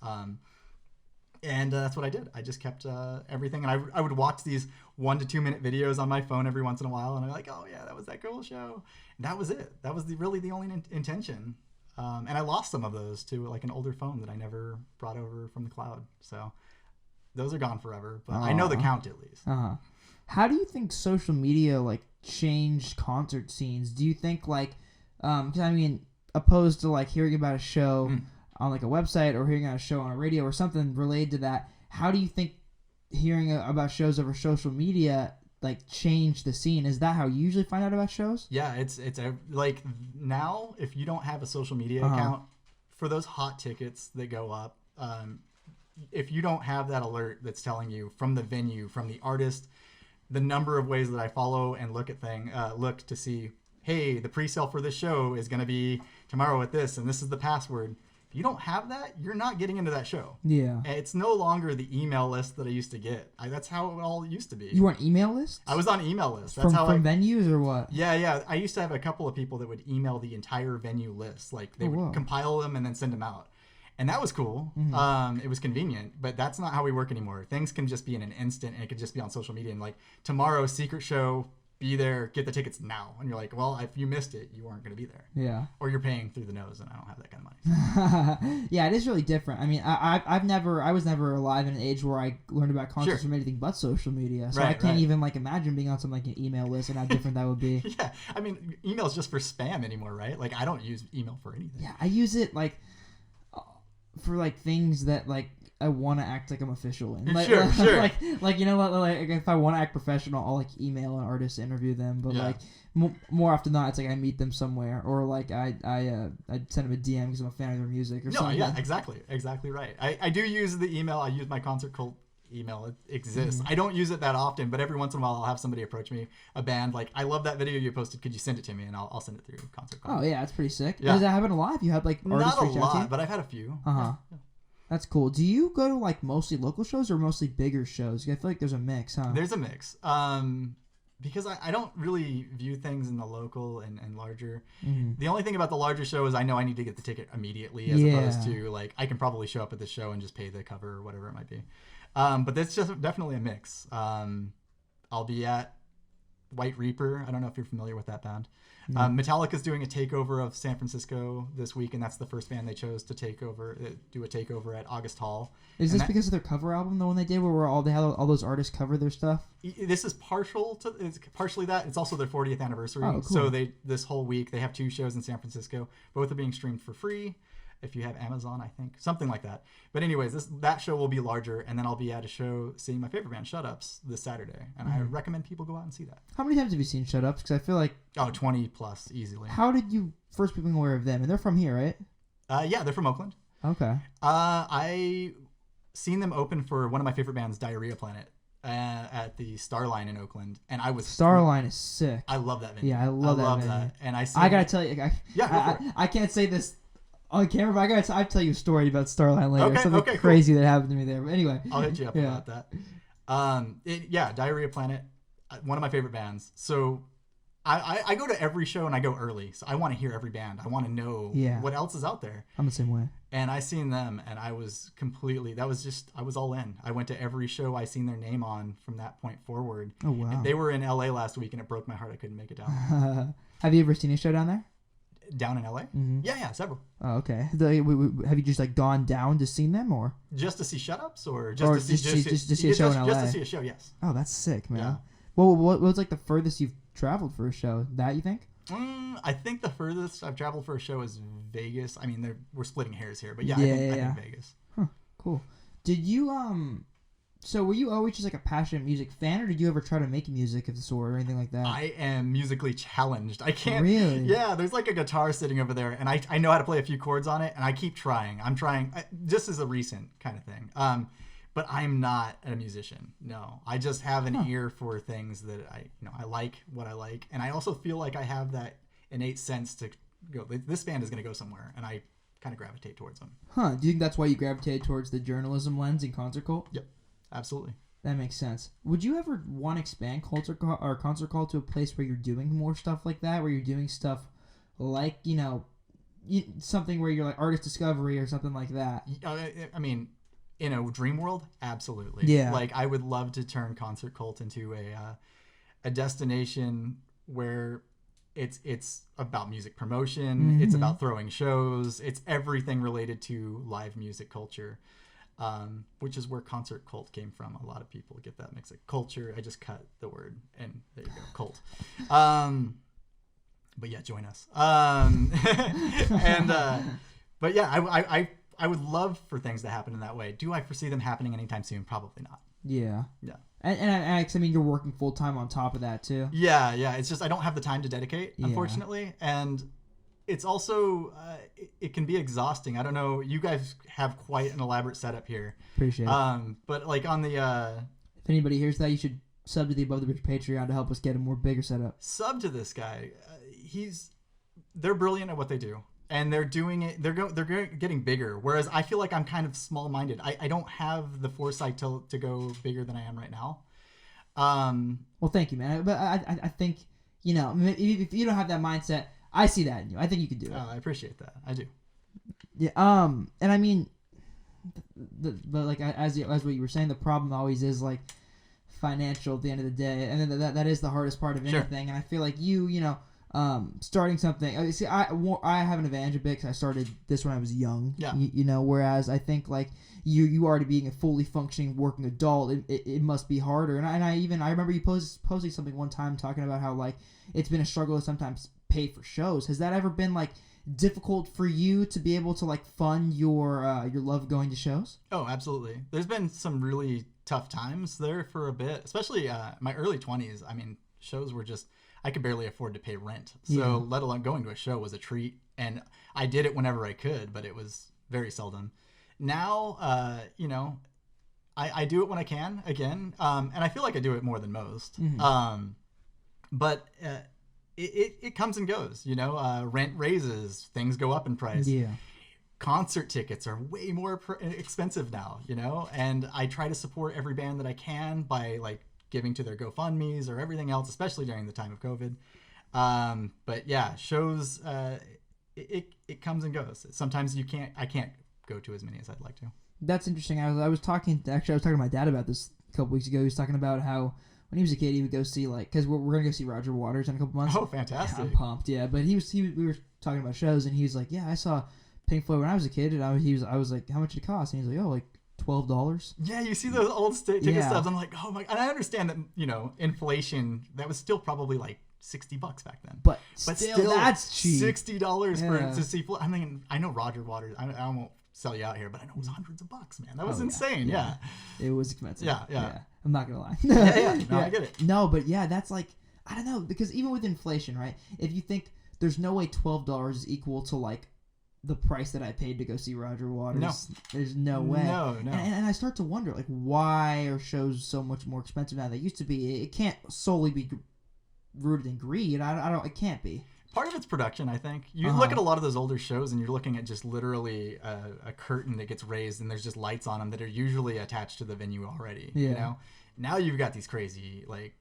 And that's what I did. I just kept everything, and I would watch these 1 to 2 minute videos on my phone every once in a while, and I'm like, oh yeah, that was that cool show. And that was it. That was really the only intention. And I lost some of those to like an older phone that I never brought over from the cloud. So those are gone forever. But I know the count at least. How do you think social media like changed concert scenes? Do you think like, 'cause I mean, opposed to like hearing about a show on like a website or hearing about a show on a radio or something related to that, how do you think hearing about shows over social media like changed the scene? Is that how you usually find out about shows? Yeah, it's like now if you don't have a social media account for those hot tickets that go up, if you don't have that alert that's telling you from the venue, from the artist, the number of ways that I follow and look to see, hey, the pre-sale for this show is going to be tomorrow at this, and this is the password. If you don't have that, you're not getting into that show. Yeah. It's no longer the email list that I used to get. That's how it all used to be. You were on email lists? I was on email lists. That's from venues or what? Yeah. I used to have a couple of people that would email the entire venue list. Like they would compile them and then send them out. And that was cool. It was convenient, but that's not how we work anymore. Things can just be in an instant, and it could just be on social media. And like tomorrow, secret show, be there, get the tickets now. And you're like, well, if you missed it, you weren't going to be there. Yeah. Or you're paying through the nose, and I don't have that kind of money. Yeah, it is really different. I mean, I was never alive in an age where I learned about concerts from anything but social media. So I can't even like imagine being on something like an email list and how different that would be. Yeah. I mean, email's just for spam anymore, right? Like I don't use email for anything. Yeah, I use it like for like things that like I want to act like I'm official in. Like, sure. like you know what? Like if I want to act professional, I'll like email an artist to interview them. But like more often than not, it's like I meet them somewhere, or like I send them a DM because I'm a fan of their music or something. Yeah, exactly right. I do use the email. I use my Concert Cult email. It exists. I don't use it that often, but every once in a while I'll have somebody approach me, a band, like, I love that video you posted, could you send it to me? And I'll send it through Concert Cult. Oh yeah, that's pretty sick. Does that happen a lot? You have like artists not a reach out to you? lot, but I've had a few. Yeah. That's cool. Do you go to like mostly local shows or mostly bigger shows? I feel like there's a mix, huh? There's a mix. Because I don't really view things in the local and larger. The only thing about the larger show is I know I need to get the ticket immediately, as opposed to like I can probably show up at the show and just pay the cover or whatever it might be. But that's just definitely a mix. I'll be at White Reaper. I don't know if you're familiar with that band. Metallica's doing a takeover of San Francisco this week, and that's the first band they chose to do a takeover at August Hall. Is this because of their cover album, the one they did, where they had all those artists cover their stuff? This is it's partially that. It's also their 40th anniversary. Oh, cool. So this whole week they have 2 shows in San Francisco. Both are being streamed for free. If you have Amazon, I think. Something like that. But anyways, that show will be larger, and then I'll be at a show seeing my favorite band, Shut Ups, this Saturday. And I recommend people go out and see that. How many times have you seen Shut Ups? Because I feel like... 20 plus, easily. How did you first become aware of them? And they're from here, right? Yeah, they're from Oakland. Okay. I seen them open for one of my favorite bands, Diarrhea Planet, at the Starline in Oakland. And I was... Starline is sick. I love that venue. Yeah, I love that venue. And I gotta tell you... I can't say this on camera, but I'll tell you a story about Starline later. Something crazy that happened to me there. But anyway. I'll hit you up about that. Diarrhea Planet, one of my favorite bands. So I go to every show and I go early. So I want to hear every band. I want to know what else is out there. I'm the same way. And I seen them and I was I was all in. I went to every show I seen their name on from that point forward. Oh, wow. And they were in LA last week and it broke my heart I couldn't make it down. Have you ever seen a show down there? Down in LA? Mm-hmm. Yeah, several. Oh, okay. Have you just like gone down to see them, or just to see Shut Ups, or just to see a show in LA? Just to see a show, yes. Oh, that's sick, man. Yeah. Well, what was like the furthest you've traveled for a show? That you think? I think the furthest I've traveled for a show is Vegas. I mean, we're splitting hairs here, but I think Vegas. Huh, cool. Did you So were you always just like a passionate music fan, or did you ever try to make music of the sort or anything like that? I am musically challenged. I can't. Really? Yeah, there's like a guitar sitting over there, and I know how to play a few chords on it, and I keep trying. I'm trying. Just as a recent kind of thing. But I'm not a musician. No, I just have an ear for things that I like what I like, and I also feel like I have that innate sense to go. This band is going to go somewhere, and I kind of gravitate towards them. Huh? Do you think that's why you gravitated towards the journalism lens in Concert Cult? Yep. Absolutely. That makes sense. Would you ever want to expand Concert Cult to a place where you're doing more stuff like that, where you're doing stuff like, something where you're like artist discovery or something like that? I mean, in a dream world, absolutely. Yeah. Like I would love to turn Concert Cult into a destination where it's about music promotion, it's about throwing shows, it's everything related to live music culture, which is where Concert Cult came from. A lot of people get that mix of culture. I just cut the word, and there you go, cult. But yeah, join us. But yeah, I would love for things to happen in that way. Do I foresee them happening anytime soon? Probably not. Yeah. Yeah. And I mean, you're working full time on top of that too. Yeah. It's just I don't have the time to dedicate, unfortunately, and it's also it can be exhausting. I don't know. You guys have quite an elaborate setup here. Appreciate it. But like on the if anybody hears that, you should sub to the Above the Bridge Patreon to help us get a more bigger setup. Sub to this guy. They're brilliant at what they do. And they're doing it. They're getting bigger. Whereas I feel like I'm kind of small-minded. I don't have the foresight to go bigger than I am right now. Well, thank you, man. But I think if you don't have that mindset, I see that in you. I think you can do it. I appreciate that. I do. Yeah. And I mean, but like as what you were saying, the problem always is like financial at the end of the day, and then that is the hardest part of anything. And I feel like starting something. See, I have an advantage a bit because I started this when I was young. Yeah. Whereas I think like you already being a fully functioning working adult, it must be harder. And I remember you posting something one time talking about how like it's been a struggle to sometimes pay for shows. Has that ever been like difficult for you to be able to like fund your love of going to shows? Oh, absolutely. There's been some really tough times there for a bit, especially my early 20s. I mean, shows were just. I could barely afford to pay rent. So let alone going to a show was a treat. And I did it whenever I could, but it was very seldom. Now, I do it when I can again. And I feel like I do it more than most. But it comes and goes, rent raises, things go up in price. Yeah. Concert tickets are way more expensive now, and I try to support every band that I can by like, giving to their GoFundMes or everything else, especially during the time of COVID. But yeah, shows, it comes and goes. Sometimes I can't go to as many as I'd like to. That's interesting. I was talking to my dad about this a couple weeks ago. He was talking about how when he was a kid, he would go see like, cause we're going to go see Roger Waters in a couple months. Oh, fantastic. Yeah, I'm pumped. Yeah. But we were talking about shows and he was like, yeah, I saw Pink Floyd when I was a kid. And I was like, how much did it cost? And he was like, oh, like $12. Yeah, you see those old ticket stubs. I'm like, oh my! And I understand that inflation. That was still probably like $60 back then. But still that's cheap. $60 to see. I mean, I know Roger Waters. I won't sell you out here, but I know it was hundreds of bucks, man. That was insane. Yeah. It was expensive. Yeah. I'm not gonna lie. No, I get it. No, but yeah, that's like I don't know because even with inflation, right? If you think there's no way $12 is equal to like the price that I paid to go see Roger Waters. No. There's no way. No. And I start to wonder, like, why are shows so much more expensive now than they used to be? It can't solely be rooted in greed. It can't be. Part of it's production, I think. You look at a lot of those older shows and you're looking at just literally a curtain that gets raised and there's just lights on them that are usually attached to the venue already. Yeah. Now you've got these crazy, like,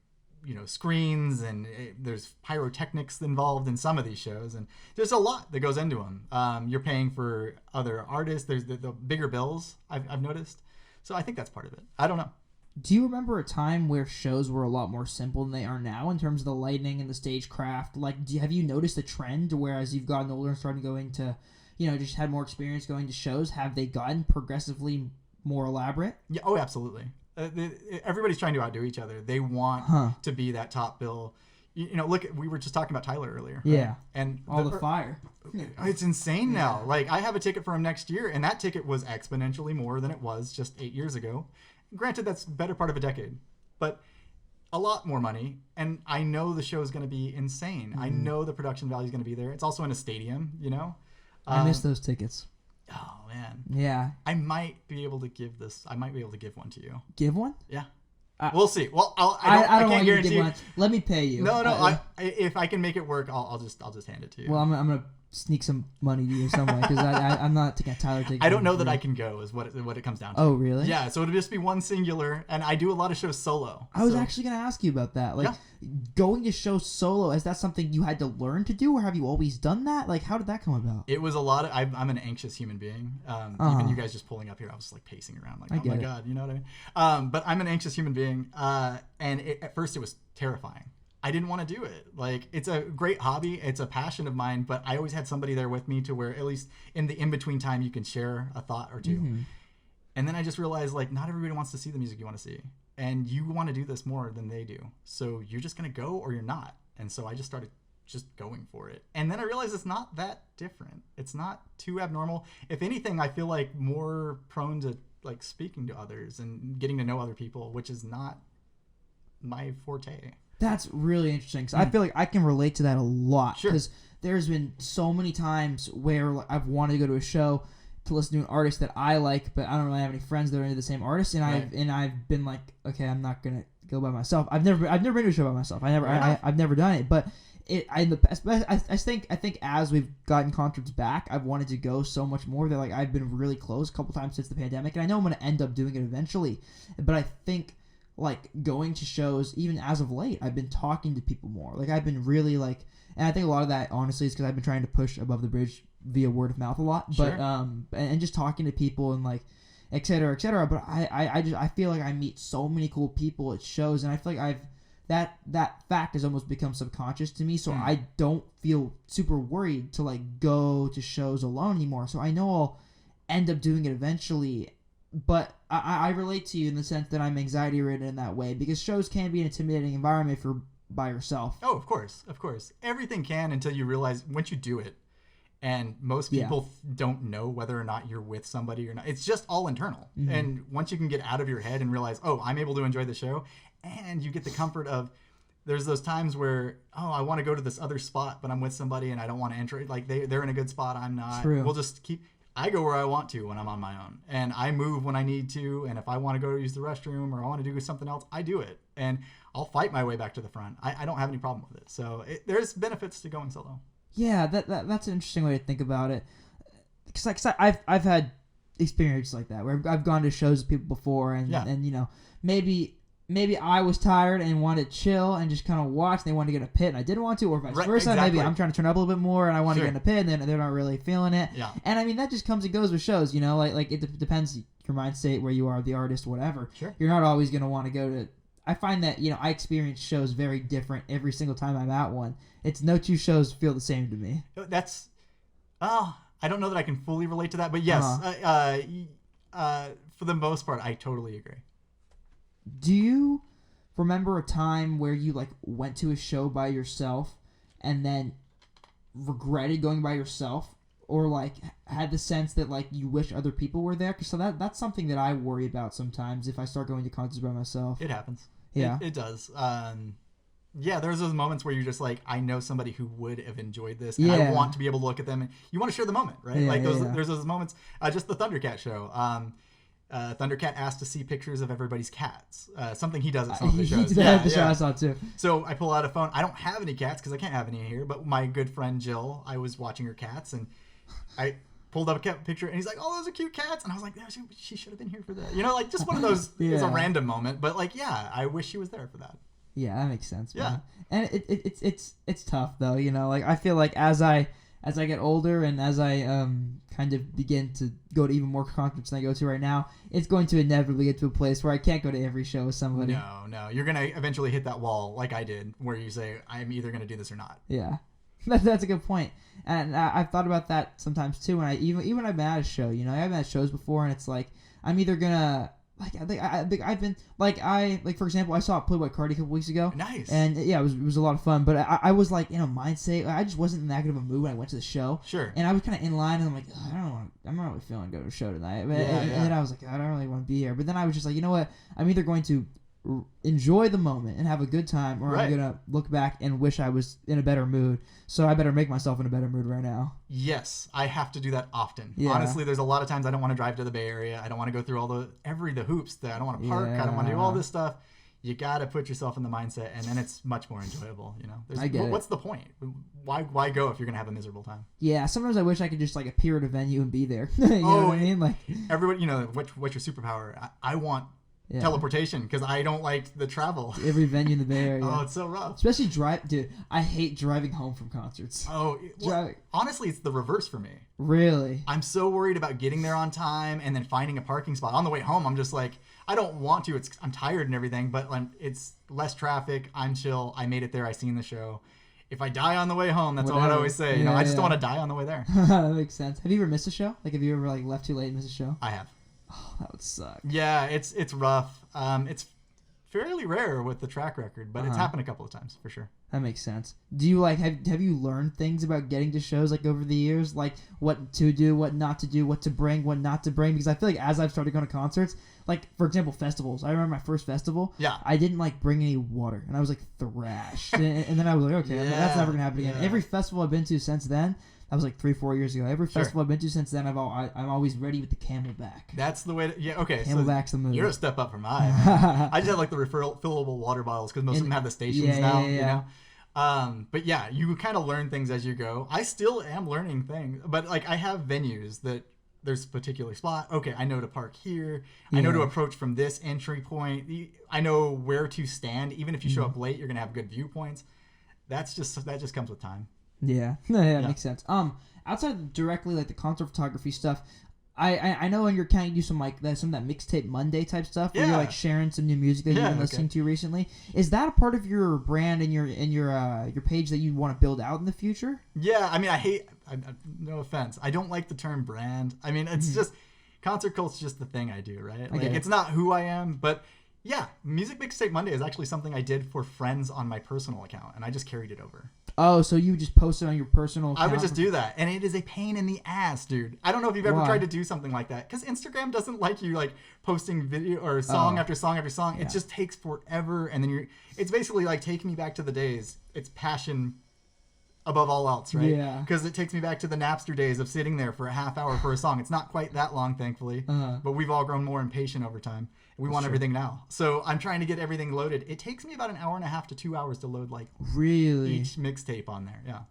screens and there's pyrotechnics involved in some of these shows and there's a lot that goes into them. You're paying for other artists. There's the bigger bills I've noticed. So I think that's part of it. I don't know. Do you remember a time where shows were a lot more simple than they are now in terms of the lighting and the stagecraft? Like, have you noticed a trend where as you've gotten older and started going to, just had more experience going to shows, have they gotten progressively more elaborate? Yeah. Oh, absolutely. Everybody's trying to outdo each other. They want to be that top bill. Look, we were just talking about Tyler earlier. Right? Yeah. And the fire. It's insane now. Like, I have a ticket for him next year, and that ticket was exponentially more than it was just 8 years ago. Granted, that's the better part of a decade, but a lot more money. And I know the show is going to be insane. I know the production value is going to be there. It's also in a stadium, I miss those tickets. Oh, man. Yeah. I might be able to give one to you. Give one? Yeah. We'll see. Well, I can't guarantee. One. Let me pay you. No. If I can make it work, I'll just hand it to you. Well, I'm gonna sneak some money to you some way because I'm not taking Tyler taking. I don't know that I can go is what it comes down to. Oh really? Yeah, so it'll just be one singular, and I do a lot of shows solo. I was actually gonna ask you about that. Like going to show solo, is that something you had to learn to do, or have you always done that? Like how did that come about? It was a lot of. I'm an anxious human being. Even you guys just pulling up here, I was like pacing around, like, oh my god, you know what I mean? But I'm an anxious human being, and at first it was terrifying. I didn't want to do it. Like, it's a great hobby. It's a passion of mine, but I always had somebody there with me to where at least in the in-between time you can share a thought or two. Mm-hmm. And then I just realized, like, not everybody wants to see the music you want to see. And you want to do this more than they do. So you're just going to go or you're not. And so I just started just going for it. And then I realized it's not that different. It's not too abnormal. If anything, I feel like more prone to, like, speaking to others and getting to know other people, which is not my forte. That's really interesting because I feel like I can relate to that a lot because there's been so many times where I've wanted to go to a show to listen to an artist that I like, but I don't really have any friends that are into the same artist, and I've been like, okay, I'm not gonna go by myself. I've never been to a show by myself. I've never done it, but I think as we've gotten concerts back, I've wanted to go so much more that like I've been really close a couple times since the pandemic, and I know I'm gonna end up doing it eventually, but I think. Like going to shows, even as of late, I've been talking to people more. Like I've been really like, and I think a lot of that honestly is because I've been trying to push Above the Bridge via word of mouth a lot. But and just talking to people and like, et cetera, et cetera. But I feel like I meet so many cool people at shows, and I feel like that fact has almost become subconscious to me. So I don't feel super worried to like go to shows alone anymore. So I know I'll end up doing it eventually. But I relate to you in the sense that I'm anxiety ridden in that way because shows can be an intimidating environment for by yourself. Oh, of course. Everything can until you realize once you do it, and most people don't know whether or not you're with somebody or not. It's just all internal. Mm-hmm. And once you can get out of your head and realize, oh, I'm able to enjoy the show, and you get the comfort of there's those times where, oh, I want to go to this other spot, but I'm with somebody and I don't want to enter it. Like they're in a good spot, I'm not. True. We'll just keep. I go where I want to when I'm on my own, and I move when I need to, and if I want to go use the restroom or I want to do something else, I do it, and I'll fight my way back to the front. I don't have any problem with it, so there's benefits to going solo. Yeah, that's an interesting way to think about it, because I've had experiences like that where I've gone to shows with people before, and you know maybe I was tired and wanted to chill and just kind of watch. And they wanted to get in a pit and I didn't want to, or vice versa. Exactly. Maybe I'm trying to turn up a little bit more and I want to get in a pit and then they're not really feeling it. Yeah. And I mean, that just comes and goes with shows, you know, like it depends your mind state, where you are, the artist, whatever. Sure. You're not always going to want to go to, I find that, you know, I experience shows very different every single time I'm at one. It's no two shows feel the same to me. That's, I don't know that I can fully relate to that, but yes, for the most part, I totally agree. Do you remember a time where you like went to a show by yourself and then regretted going by yourself, or like had the sense that like you wish other people were there? Because that's something that I worry about sometimes if I start going to concerts by myself. It happens. Yeah, it does. Yeah, there's those moments where you're just like, I know somebody who would have enjoyed this, and I want to be able to look at them, and you want to share the moment, right? Yeah, like there's those moments. Just the Thundercat show. Thundercat asked to see pictures of everybody's cats. Something he does at some of the shows. He did at the show I saw too. So I pull out a phone. I don't have any cats because I can't have any here. But my good friend Jill, I was watching her cats, and I pulled up a cat picture, and he's like, "Oh, those are cute cats," and I was like, "She should have been here for that." You know, like just one of those. It's a random moment, but like, yeah, I wish she was there for that. Yeah, that makes sense. Man. Yeah, and it's tough though. You know, like I feel like as I get older and as I kind of begin to go to even more concerts than I go to right now, it's going to inevitably get to a place where I can't go to every show with somebody. No. You're going to eventually hit that wall like I did, where you say, I'm either going to do this or not. Yeah. That's a good point. And I've thought about that sometimes too. When even I've been at a show, you know, I've been at shows before and it's like, I'm either going to, like I think I've been like for example, I saw Playboy Cardi a couple weeks ago. Nice. And yeah, it was a lot of fun. But I was like in a mindset. I just wasn't in that good of a mood when I went to the show. Sure. And I was kind of in line, and I'm like, I'm not really feeling to go to a show tonight. And then I was like, I don't really want to be here. But then I was just like, you know what? I'm either going to enjoy the moment and have a good time, or I'm gonna look back and wish I was in a better mood. So I better make myself in a better mood right now. Yes, I have to do that often. Yeah. Honestly, there's a lot of times I don't want to drive to the Bay Area. I don't want to go through all the hoops that I don't want to park. I don't want to do all this stuff. you got to put yourself in the mindset, and then it's much more enjoyable, you know. I get it. What's the point? Why go if you're going to have a miserable time? Yeah, sometimes I wish I could just like appear at a venue and be there. You know what I mean? Like everybody, you know, what's your superpower? I want teleportation because I don't like the travel. Every venue in the Bay Area. Oh, it's so rough. Especially dude. I hate driving home from concerts. Oh, well, honestly, it's the reverse for me. Really? I'm so worried about getting there on time and then finding a parking spot. On the way home, I'm just like, I don't want to. I'm tired and everything, but it's less traffic. I'm chill. I made it there. I seen the show. If I die on the way home, that's all I always say. You know, I just don't want to die on the way there. That makes sense. Have you ever missed a show? Like, have you ever like left too late and missed a show? I have. Oh, that would suck. Yeah, it's rough. It's fairly rare with the track record, but it's happened a couple of times for sure. That makes sense. Do you like have you learned things about getting to shows like over the years, like what to do, what not to do, what to bring, what not to bring? Because I feel like as I've started going to concerts, like for example festivals, I remember my first festival. Yeah. I didn't like bring any water, and I was like thrashed, and then I was like, okay, that's never gonna happen again. Yeah. Every festival I've been to since then. That was like 3-4 years ago. Every festival I've been to since then, I'm always ready with the Camelback. That's the way. Okay. Camelback's the move. You're a step up from mine. I just have like the refillable water bottles because most of them have the stations now. You know. But yeah, you kind of learn things as you go. I still am learning things, but like I have venues that there's a particular spot. Okay, I know to park here. I know to approach from this entry point. I know where to stand. Even if you show up late, you're gonna have good viewpoints. That just comes with time. Yeah, makes sense. Outside of directly like the concert photography stuff, I know on your account you do some of that mixtape Monday type stuff where you're like sharing some new music that you've been listening to recently. Is that a part of your brand and your page that you want to build out in the future? Yeah, I mean, no offense, I don't like the term brand. I mean, it's just concert cult's just the thing I do, right? Like it's not who I am, but. Yeah, Music Mixtape Monday is actually something I did for friends on my personal account, and I just carried it over. Oh, so you just posted on your personal account? I would just do that, and it is a pain in the ass, dude. I don't know if you've ever tried to do something like that, because Instagram doesn't like you like posting video or song after song after song. Yeah. It just takes forever, and then it's basically like taking me back to the days. It's passion above all else, right? Yeah. Because it takes me back to the Napster days of sitting there for a half hour for a song. It's not quite that long, thankfully, but we've all grown more impatient over time. We want everything now. So I'm trying to get everything loaded. It takes me about an hour and a half to 2 hours to load like each mixtape on there. Yeah.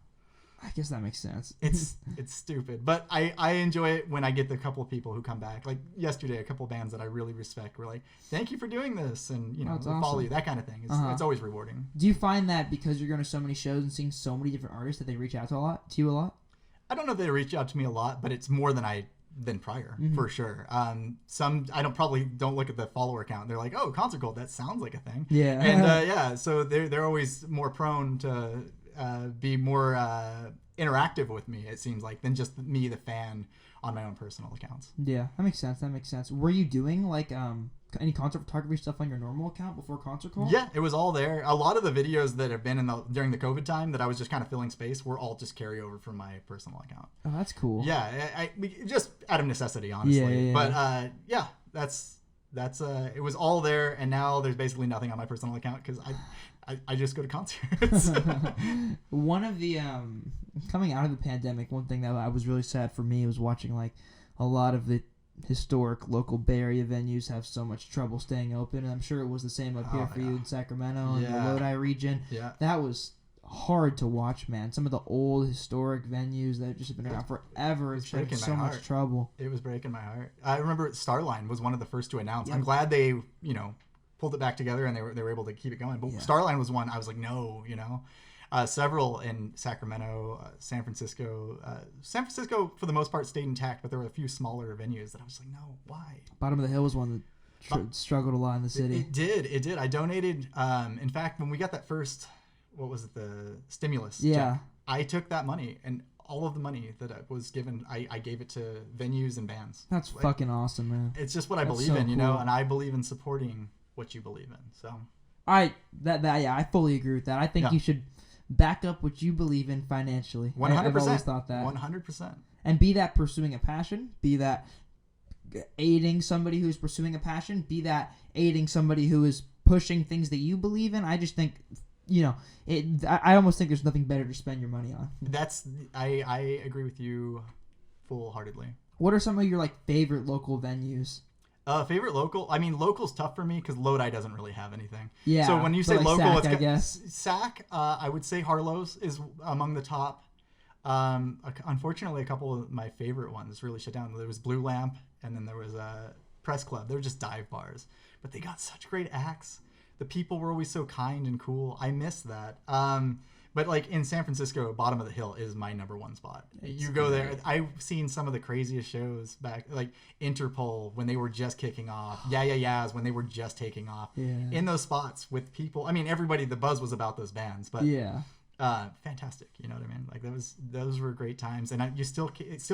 I guess that makes sense. It's stupid. But I enjoy it when I get the couple of people who come back. Like yesterday, a couple of bands that I really respect were like, thank you for doing this. And, you know, follow you, that kind of thing. It's always rewarding. Do you find that because you're going to so many shows and seeing so many different artists that they reach out to you a lot? I don't know if they reach out to me a lot, but it's more than prior, for sure. Some I don't look at the follower count. They're like, oh, Concert Gold, that sounds like a thing. Yeah. And so they're always more prone to be more interactive with me, it seems like, than just me, the fan, on my own personal accounts. Yeah, that makes sense. Were you doing like any concert photography stuff on your normal account before Concert Call? Yeah, it was all there. A lot of the videos that have been during the COVID time that I was just kind of filling space were all just carryover from my personal account. Oh, that's cool. Yeah, I just out of necessity, honestly. Yeah. But that's it was all there, and now there's basically nothing on my personal account because I just go to concerts. One of the coming out of the pandemic, one thing that I was really sad for me was watching like a lot of the historic local Bay Area venues have so much trouble staying open, and I'm sure it was the same up here for you in Sacramento and the Lodi region. Yeah, that was hard to watch, man. Some of the old historic venues that have just been around forever and having so much trouble. It was breaking my heart. I remember Starline was one of the first to announce. I'm glad they pulled it back together and they were able to keep it going. But Starline was one I was like, no, several in Sacramento, San Francisco. San Francisco, for the most part, stayed intact, but there were a few smaller venues that I was like, no, why? Bottom of the Hill was one that struggled a lot in the city. It did. I donated. In fact, when we got that first, what was it, the stimulus check, I took that money, and all of the money that was given, I gave it to venues and bands. That's fucking awesome, man. It's just what I believe in, and I believe in supporting what you believe in. So I fully agree with that. I think you should back up what you believe in financially. 100%. I've always thought that. 100%. And be that pursuing a passion, be that aiding somebody who's pursuing a passion, be that aiding somebody who is pushing things that you believe in. I just think, I almost think there's nothing better to spend your money on. I agree with you full-heartedly. What are some of your favorite local venues? Favorite local? I mean, local's tough for me because Lodi doesn't really have anything. Yeah. So when you say like local, Sac, it's I guess. Sac. I would say Harlow's is among the top. Unfortunately, a couple of my favorite ones really shut down. There was Blue Lamp, and then there was a Press Club. They were just dive bars, but they got such great acts. The people were always so kind and cool. I miss that. But like in San Francisco, Bottom of the Hill is my number one spot. You go there. I've seen some of the craziest shows back, like Interpol when they were just kicking off. Yeah Yeahs when they were just taking off. Yeah. In those spots with people. I mean, everybody. The buzz was about those bands, but Yeah. fantastic. You know what I mean? Like those were great times, and it still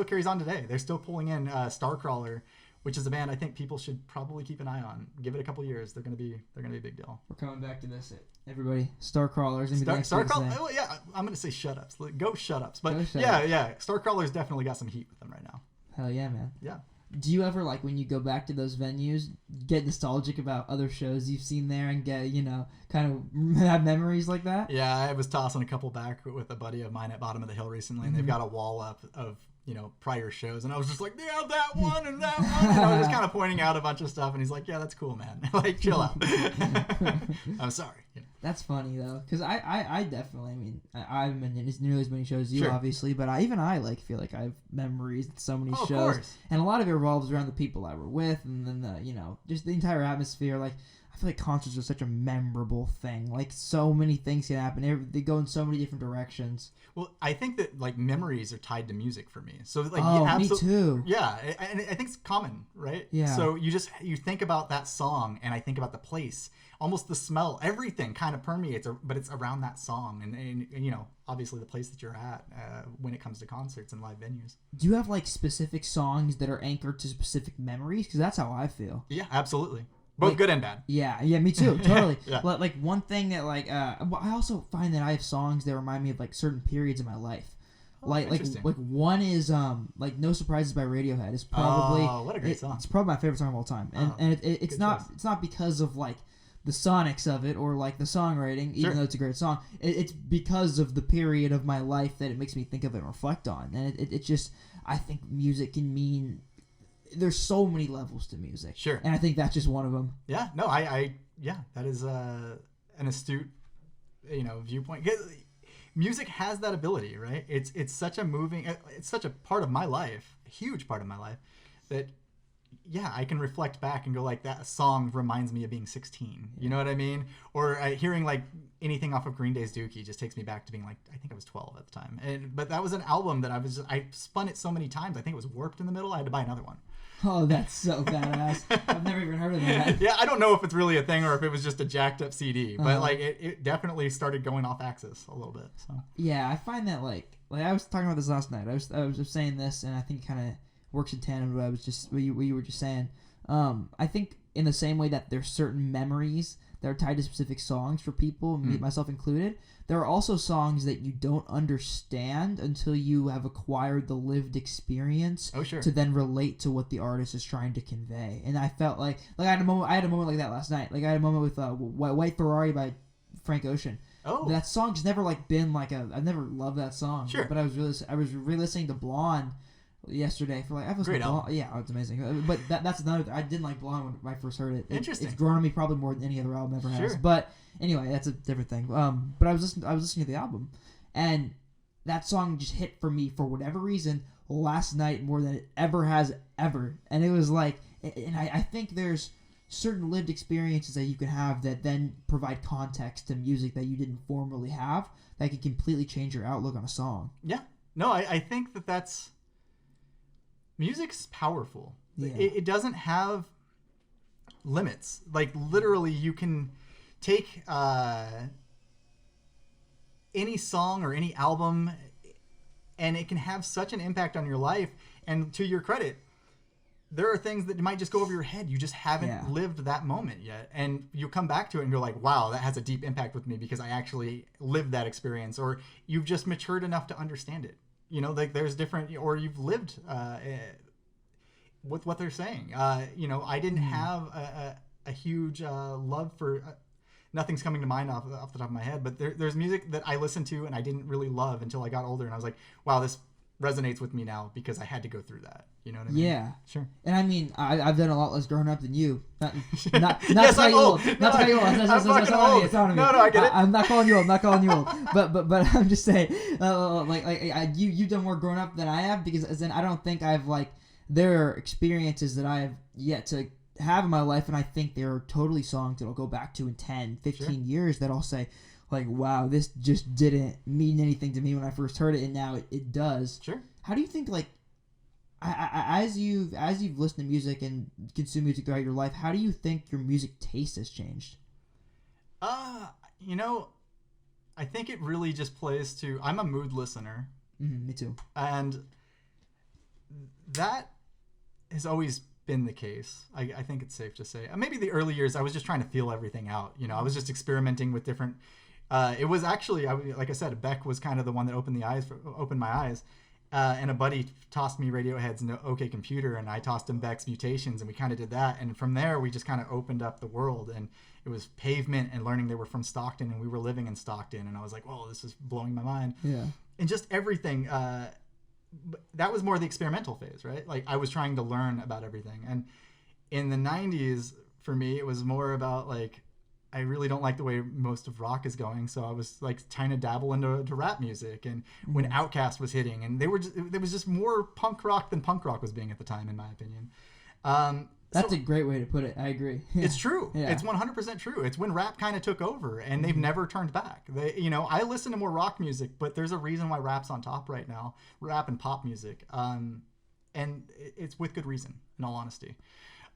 carries on today. They're still pulling in Starcrawler, which is a band I think people should probably keep an eye on. Give it a couple years. They're gonna be a big deal. We're coming back to this. Everybody, Starcrawlers. Starcrawler. Oh yeah, I'm gonna say shut ups. Go shut ups. But yeah, Starcrawler's definitely got some heat with them right now. Hell yeah, man. Yeah. Do you ever, like, when you go back to those venues, get nostalgic about other shows you've seen there and get, kind of have memories like that? Yeah, I was tossing a couple back with a buddy of mine at Bottom of the Hill recently, and they've got a wall up of prior shows, and I was just like, yeah, that one and that one. And I was just kind of pointing out a bunch of stuff, and he's like, yeah, that's cool, man. Like, chill out. I'm sorry. That's funny though, because I definitely, I haven't been in nearly as many shows as you, obviously, but I feel like I have memories at so many shows, and a lot of it revolves around the people I were with, and then just the entire atmosphere. Like, I feel like concerts are such a memorable thing. Like, so many things can happen. They go in so many different directions. Well, I think that like memories are tied to music for me. So like, me too. Yeah, and I think it's common, right? Yeah. So you think about that song, and I think about the place, almost the smell, everything kind of permeates, but it's around that song, and obviously the place that you're at when it comes to concerts and live venues. Do you have like specific songs that are anchored to specific memories? Because that's how I feel. Yeah, absolutely. Both good and bad. Yeah, me too. Totally. Yeah. Like one thing that I also find that I have songs that remind me of like certain periods of my life. Like one is like No Surprises by Radiohead is probably what a great song. It's probably my favorite song of all time, and it's not because of like the sonics of it or like the songwriting, even though it's a great song. It's because of the period of my life that it makes me think of it and reflect on, and it just, I think music can mean. There's so many levels to music. Sure. And I think that's just one of them. Yeah. No, that is an astute, viewpoint. Music has that ability, right? It's such a part of my life, a huge part of my life, that, yeah, I can reflect back and go like, that song reminds me of being 16. You know what I mean? Or hearing like anything off of Green Day's Dookie just takes me back to being like, I think I was 12 at the time. But that was an album that I spun it so many times. I think it was warped in the middle. I had to buy another one. Oh, that's so badass. I've never even heard of that. Yeah, I don't know if it's really a thing or if it was just a jacked up CD, but like it definitely started going off axis a little bit. So yeah, I find that like I was talking about this last night. I was just saying this, and I think it kind of works in tandem with what you were just saying. I think in the same way that there's certain memories that are tied to specific songs for people, myself included. There are also songs that you don't understand until you have acquired the lived experience to then relate to what the artist is trying to convey. And I felt like I had a moment like that last night. Like I had a moment with White Ferrari by Frank Ocean. Oh, that song's never like been like I've never loved that song. Sure. But I was re-listening to Blonde yesterday for like I was great album. Yeah, it's amazing. But that's another. I didn't like Blonde when I first heard it. Interesting. It's grown on me probably more than any other album ever has. Sure. But anyway, that's a different thing. But I was listening to the album, and that song just hit for me for whatever reason last night more than it ever has ever. And it was like, and I think there's certain lived experiences that you can have that then provide context to music that you didn't formerly have that can completely change your outlook on a song. Yeah. No, I think that's. Music's powerful. Yeah. It doesn't have limits. Like literally, you can take any song or any album, and it can have such an impact on your life. And to your credit, there are things that might just go over your head. You just haven't lived that moment yet, and you come back to it and go like, "Wow, that has a deep impact with me because I actually lived that experience." Or you've just matured enough to understand it. Like there's different, or you've lived with what they're saying. I didn't have a huge love for. Nothing's coming to mind off the top of my head, but there's music that I listened to and I didn't really love until I got older, and I was like, wow, this resonates with me now because I had to go through that. You know what I mean? Yeah. Sure. And I mean, I've done a lot less growing up than you. Not Yes, I'm old. Not to cut you old. I'm fucking old. It's on me. No, I get it. I'm not calling you old. But I'm just saying, you've done more growing up than I have, because as in I don't think I've there are experiences that I have yet to have in my life, and I think there are totally songs that I'll go back to in 10, 15 years that I'll say, wow, this just didn't mean anything to me when I first heard it, and now it does. Sure. How do you think, as you've listened to music and consumed music throughout your life, how do you think your music taste has changed? I think it really just plays to, I'm a mood listener. Me too. And that has always been the case. I think it's safe to say. Maybe the early years, I was just trying to feel everything out. I was just experimenting with different. It was actually, like I said, Beck was kind of the one that opened my eyes. And a buddy tossed me Radiohead's OK Computer, and I tossed him Beck's Mutations, and we kind of did that. And from there, we just kind of opened up the world. And it was Pavement and learning they were from Stockton, and we were living in Stockton. And I was like, whoa, this is blowing my mind. Yeah. And just everything. That was more the experimental phase, right? I was trying to learn about everything. And in the 90s, for me, it was more about I really don't like the way most of rock is going, so I was trying to dabble into rap music. And when Outkast was hitting, and there was just more punk rock than punk rock was being at the time, in my opinion. That's a great way to put it. I agree. Yeah. It's true. Yeah. It's 100% true. It's when rap kind of took over, and they've never turned back. I listen to more rock music, but there's a reason why rap's on top right now, rap and pop music. And it's with good reason, in all honesty.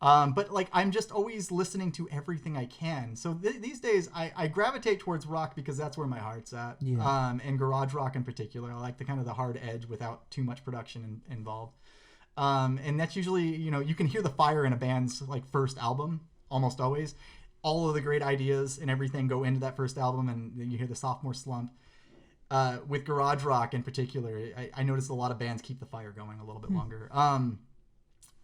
But I'm just always listening to everything I can. So these days I gravitate towards rock because that's where my heart's at. Yeah. And garage rock in particular. I like the kind of the hard edge without too much production involved. And that's usually, you can hear the fire in a band's first album almost always. All of the great ideas and everything go into that first album, and then you hear the sophomore slump. With garage rock in particular, I noticed a lot of bands keep the fire going a little bit longer.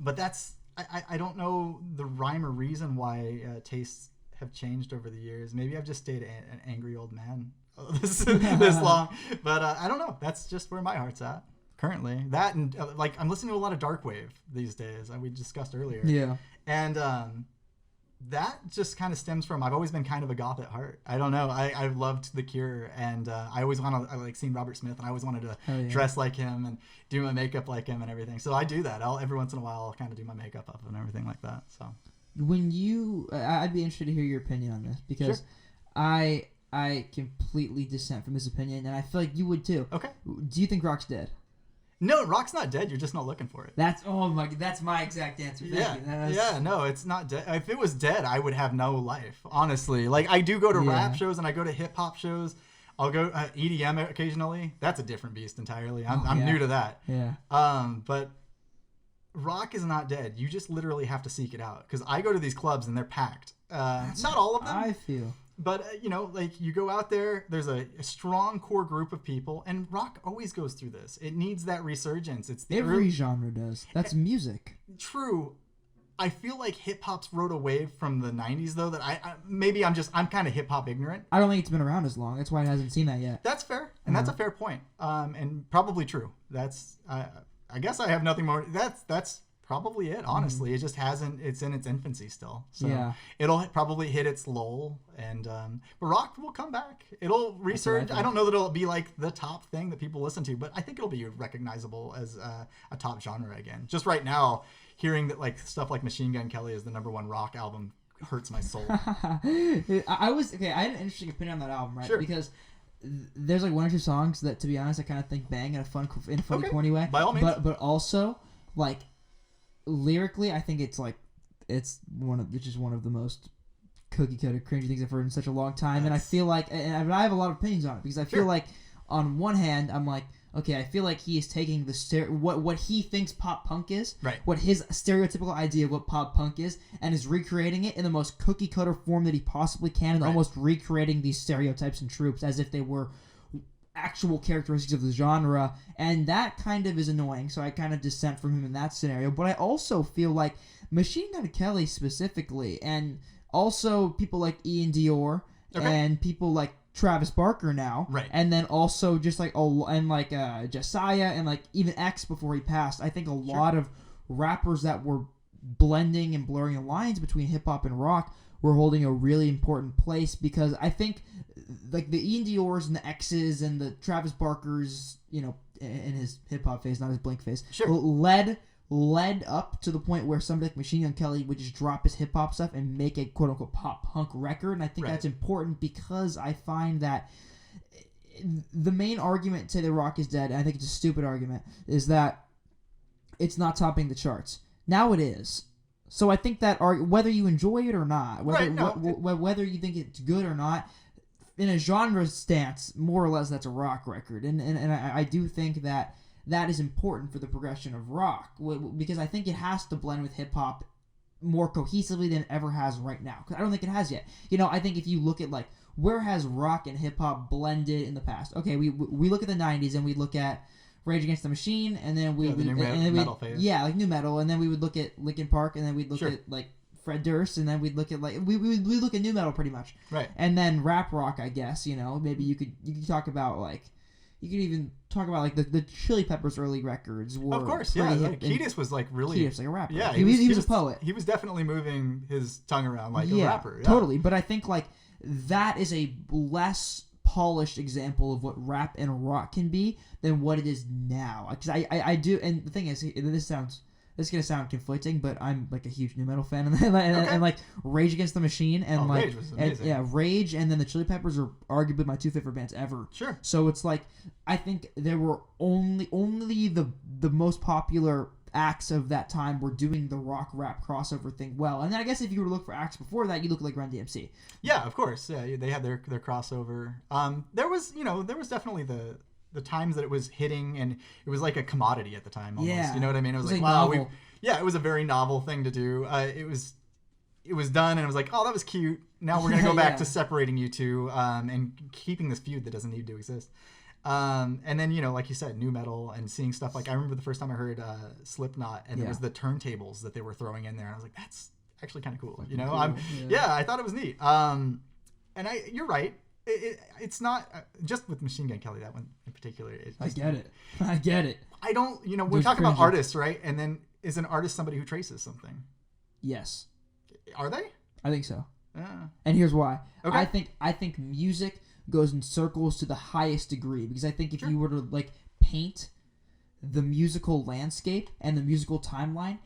But that's, I don't know the rhyme or reason why tastes have changed over the years. Maybe I've just stayed an angry old man this long. But I don't know. That's just where my heart's at currently. That and I'm listening to a lot of dark wave these days. We discussed earlier. Yeah. And that just kind of stems from, I've always been kind of a goth at heart. I don't know. I loved The Cure, and I always seen Robert Smith, and I always wanted to dress like him and do my makeup like him and everything. So I do that. Every once in a while, I'll kind of do my makeup up and everything like that. So when I'd be interested to hear your opinion on this, because sure. I completely dissent from this opinion, and I feel like you would too. Okay. Do you think rock's dead? No, rock's not dead. You're just not looking for it. That's my exact answer. Thank you. Yeah, no, it's not dead. If it was dead, I would have no life, honestly. I do go to rap shows and I go to hip hop shows. I'll go EDM occasionally. That's a different beast entirely. I'm new to that. Yeah. But rock is not dead. You just literally have to seek it out. Because I go to these clubs and they're packed. Not all of them. I feel. But, you go out there, there's a strong core group of people, and rock always goes through this. It needs that resurgence. It's every genre does. That's music. True. I feel like hip-hop's rode a wave from the 90s, though, that I'm kind of hip-hop ignorant. I don't think it's been around as long. That's why it hasn't seen that yet. That's fair, and that's a fair point, and probably true. That's, I guess I have nothing more. That's probably it, honestly. It just hasn't, it's in its infancy still. So it'll probably hit its lull, and but rock will come back. It'll resurge. I don't know that it'll be the top thing that people listen to, but I think it'll be recognizable as a top genre again. Just right now, hearing that stuff like Machine Gun Kelly is the #1 rock album hurts my soul. I had an interesting opinion on that album, right? Sure. Because there's 1 or 2 songs that, to be honest, I kind of think bang in a funny, corny way. By all means. But also lyrically, I think it's just one of the most cookie cutter cringy things I've heard in such a long time. And I feel and I have a lot of opinions on it, because I feel on one hand I'm okay, I feel like he is taking what he thinks pop punk is, right? What his stereotypical idea of what pop punk is, and is recreating it in the most cookie cutter form that he possibly can, and almost recreating these stereotypes and tropes as if they were actual characteristics of the genre, and that kind of is annoying, so I kind of dissent from him in that scenario. But I also feel like Machine Gun Kelly specifically, and also people like Ian Dior, and people like Travis Barker now, Right. and then also just like Josiah and like even X before he passed. I think a lot of rappers that were blending and blurring the lines between hip hop and rock were holding a really important place, because I think like the Ian Dior's and the X's and the Travis Barkers, in his hip hop phase, not his Blink phase, led up to the point where somebody like Machine Gun Kelly would just drop his hip hop stuff and make a quote unquote pop punk record. And I think that's important, because I find that the main argument to the rock is dead, and I think it's a stupid argument, is that it's not topping the charts. Now it is. So I think that whether you enjoy it or not, whether you think it's good or not, in a genre stance, more or less that's a rock record. And I do think that is important for the progression of rock, because I think it has to blend with hip hop more cohesively than it ever has right now. Because I don't think it has yet. I think if you look at like where has rock and hip hop blended in the past? Okay, we look at the '90s and we look at Rage Against the Machine, and then we would metal phase. Yeah, like new metal, and then we would look at Linkin Park, and then we'd look at like Fred Durst, and then we'd look at like we look at new metal pretty much. Right. And then rap rock, I guess. Maybe you could talk about like. You could even talk about like the Chili Peppers early records. Were of course, yeah. Kiedis was like really. Kiedis like a rapper. Yeah, he was a poet. He was definitely moving his tongue around like a rapper. Yeah. Totally. But I think like that is a less polished example of what rap and rock can be than what it is now. Because I do, and the thing is, this is gonna sound conflicting, but I'm like a huge new metal fan, and like Rage Against the Machine, and like Rage was amazing. Rage, and then the Chili Peppers are arguably my two favorite bands ever. Sure. So it's like I think there were only the most popular acts of that time were doing the rock rap crossover thing well, and then I guess if you were to look for acts before that, you look like Run DMC. Yeah, of course. Yeah, they had their crossover. There was definitely the times that it was hitting, and it was like a commodity at the time almost. Yeah. You know what I mean? It was like wow, it was a very novel thing to do. It was done, and it was like, oh, that was cute. Now we're gonna go back to separating you two, and keeping this feud that doesn't need to exist. And then like you said, new metal, and seeing stuff like, I remember the first time I heard Slipknot, and there was the turntables that they were throwing in there, and I was like, that's actually kind of cool. I thought it was neat. You're right. It's not just with Machine Gun Kelly, that one in particular. I get it. I don't, we're talking about artists, right? And then is an artist somebody who traces something? Yes. Are they? I think so. And here's why. Okay. I think music goes in circles to the highest degree, because I think if you were to like paint the musical landscape and the musical timeline,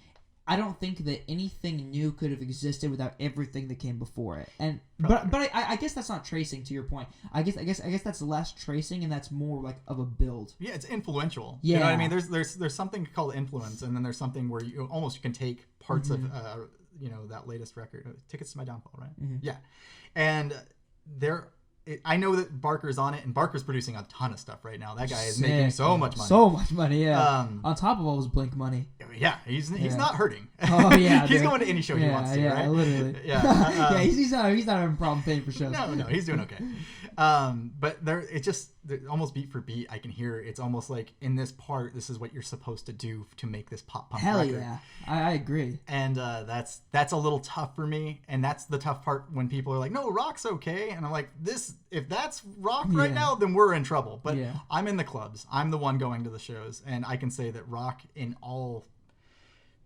I don't think that anything new could have existed without everything that came before it. And but I guess that's not tracing, to your point. I guess that's less tracing, and that's more like of a build. Yeah, it's influential. Yeah. You know what I mean? There's something called influence, and then there's something where you can take parts of that latest record, Tickets to My Downfall, right? Mm-hmm. Yeah. And I know that Barker's on it, and Barker's producing a ton of stuff right now. That guy is making so much money. So much money, yeah. On top of all his Blink money. Yeah, he's not hurting. Oh yeah, he's going to any show he wants to, right? Yeah, literally. Yeah, he's not having a problem paying for shows. No, he's doing okay. But almost beat for beat, I can hear it's almost like in this part, this is what you're supposed to do to make this pop punk record. Hell yeah, I agree. And that's a little tough for me, and that's the tough part when people are like, no, rock's okay, and I'm like, if that's rock right now, then we're in trouble. But I'm in the clubs, I'm the one going to the shows, and I can say that rock in all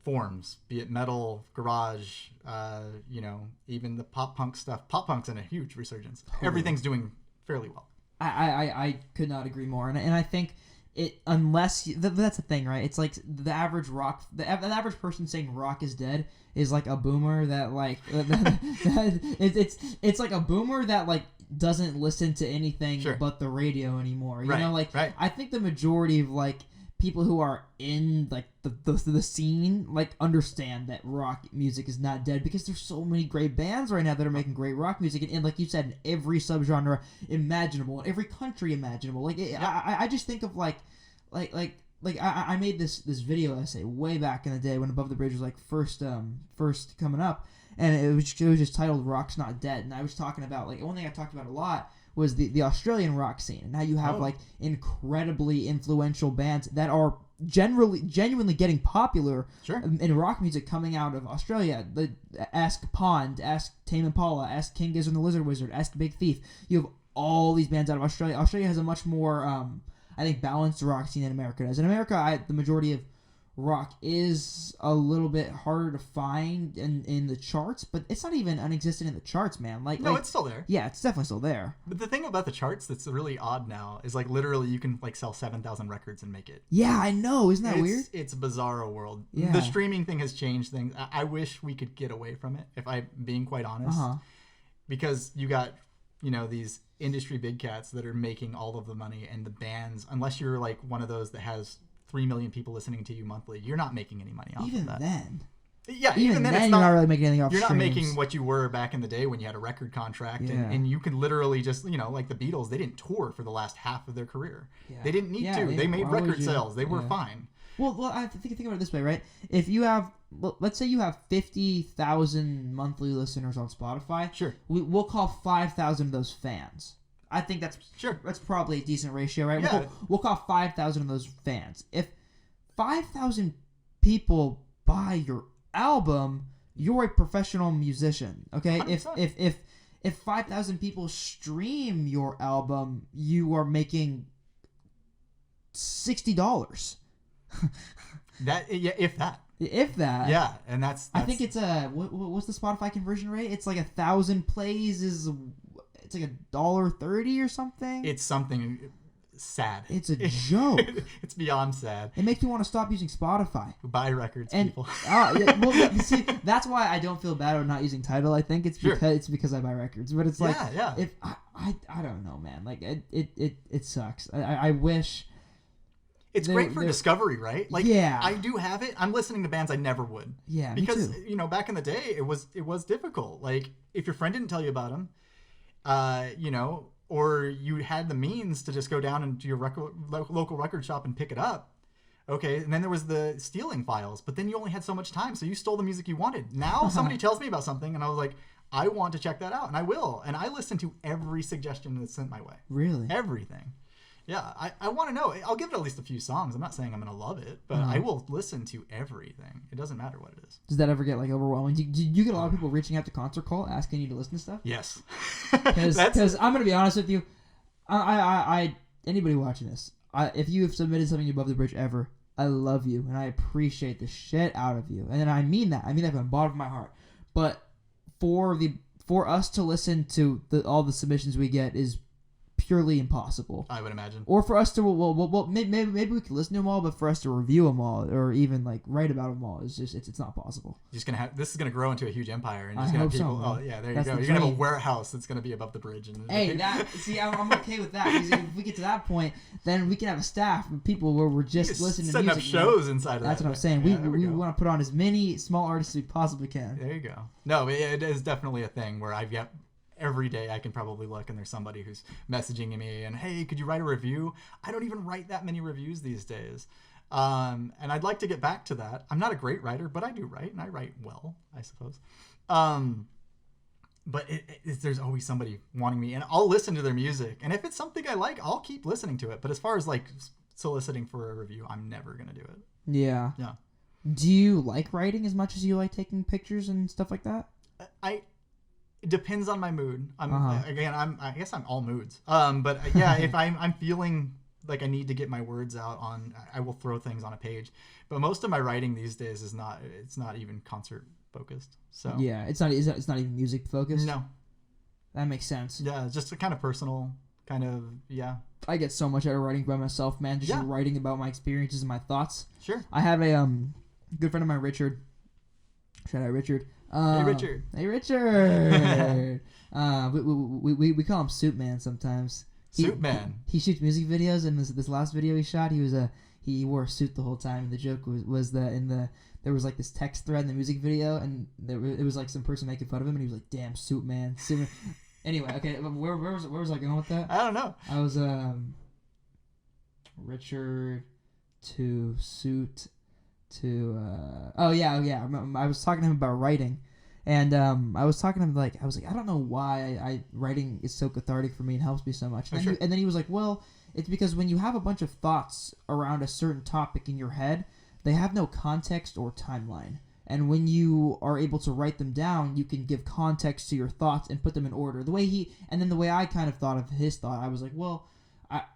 forms, be it metal, garage, even the pop punk stuff. Pop punk's in a huge resurgence. Totally. Everything's doing fairly well. I could not agree more, and I think that's the thing, right? It's like the average average person saying rock is dead is like a boomer that like it's like a boomer that like doesn't listen to anything but the radio anymore. You know, like I think the majority of like people who are in like the scene like understand that rock music is not dead, because there's so many great bands right now that are making great rock music, and like you said, in every subgenre imaginable, in every country imaginable. Like I just think of like I made this video essay way back in the day when AboveTheBridge was like first coming up, and it was just titled "Rock's Not Dead," and I was talking about like one thing I talked about a lot was the Australian rock scene, and how you have like incredibly influential bands that are genuinely getting popular in rock music coming out of Australia. Ask Pond, ask Tame Impala, ask King Gizzard and the Lizard Wizard, ask Big Thief. You have all these bands out of Australia. Australia has a much more, I think, balanced rock scene than America does. In America, the majority of rock is a little bit harder to find in the charts, but it's not even unexistent in the charts, man. No, it's still there. Yeah, it's definitely still there. But the thing about the charts that's really odd now is like literally you can like sell 7,000 records and make it. Yeah, I know. Isn't that weird? It's a bizarro world. Yeah. The streaming thing has changed things. I wish we could get away from it, if I'm being quite honest. Because you got, these industry big cats that are making all of the money, and the bands, unless you're like one of those that has 3 million people listening to you monthly, you're not making any money off of that. Even then, it's you're not really making anything off. You're streams. not making what you were back in the day when you had a record contract, and you can literally just, like the Beatles, they didn't tour for the last half of their career. Yeah. They didn't need to. They made record sales. They were fine. Well, I think about it this way, right? If you have, let's say you have 50,000 monthly listeners on Spotify. Sure. We'll call 5,000 of those fans. I think that's probably a decent ratio, right? Yeah. We'll call 5,000 of those fans. If 5,000 people buy your album, you're a professional musician, okay? 100%. If 5,000 people stream your album, you are making $60. If that. Yeah, and that's I think it's what's the Spotify conversion rate? It's like 1,000 plays it's like $1.30 or something. It's something sad. It's a joke. It's beyond sad. It makes you want to stop using Spotify. Buy records, people. See, that's why I don't feel bad about not using Tidal. I think it's because I buy records. But it's like, if I don't know, man. Like it sucks. I wish. It's great for discovery, right? Like, I do have it. I'm listening to bands I never would. Yeah, because me too. Back in the day, it was difficult. Like, if your friend didn't tell you about them, or you had the means to just go down into your local record shop and pick it up. Okay, and then there was the stealing files, but then you only had so much time, so you stole the music you wanted. Now somebody tells me about something, and I was like, I want to check that out, and I will. And I listen to every suggestion that's sent my way. Really? Everything. Yeah, I want to know. I'll give it at least a few songs. I'm not saying I'm going to love it, but I will listen to everything. It doesn't matter what it is. Does that ever get like overwhelming? Do you get a lot of people reaching out to Concert Call asking you to listen to stuff? Yes. Because I'm going to be honest with you. I anybody watching this, if you have submitted something above the bridge ever, I love you and I appreciate the shit out of you, and I mean that. I mean that from the bottom of my heart. But for us to listen to all the submissions we get is purely impossible, I would imagine. Or for us to maybe we could listen to them all, but for us to review them all or even like write about them all is just it's not possible. This is gonna grow into a huge empire, and I just gonna hope have people. so, oh yeah, there you go. You're gonna have a warehouse that's gonna be above the bridge. And hey, I'm okay with that. Because if we get to that point, then we can have a staff of people where we're just listening to music. Setting up shows inside of that. That's what I'm saying. We want to put on as many small artists as we possibly can. There you go. No, it is definitely a thing where I've got. Every day I can probably look and there's somebody who's messaging me and, hey, could you write a review? I don't even write that many reviews these days. And I'd like to get back to that. I'm not a great writer, but I do write, and I write well, I suppose. But there's always somebody wanting me, and I'll listen to their music. And if it's something I like, I'll keep listening to it. But as far as like soliciting for a review, I'm never going to do it. Yeah. Yeah. Do you like writing as much as you like taking pictures and stuff like that? It depends on my mood. I guess I'm all moods. But yeah, if I'm feeling like I need to get my words out I will throw things on a page. But most of my writing these days it's not even concert focused. So yeah, it's not even music focused. No, that makes sense. Yeah, it's just a kind of personal kind of I get so much out of writing by myself, man. Just writing about my experiences and my thoughts. Sure. I have a good friend of mine, Richard. Shout out Richard. Hey Richard. Hey Richard. We call him Soup Man sometimes. Soup Man. He shoots music videos, and this last video he shot, he wore a suit the whole time. And the joke was that there was like this text thread in the music video, and it was like some person making fun of him, and he was like, "Damn, Soup Man." Anyway, okay, where was I going with that? I don't know. I was Richard to suit. I was talking to him about writing, and I was talking to him I was like, I don't know why writing is so cathartic for me and helps me so much. And then he was like, well, it's because when you have a bunch of thoughts around a certain topic in your head, they have no context or timeline. And when you are able to write them down, you can give context to your thoughts and put them in order. The way I kind of thought of his thought, I was like, well,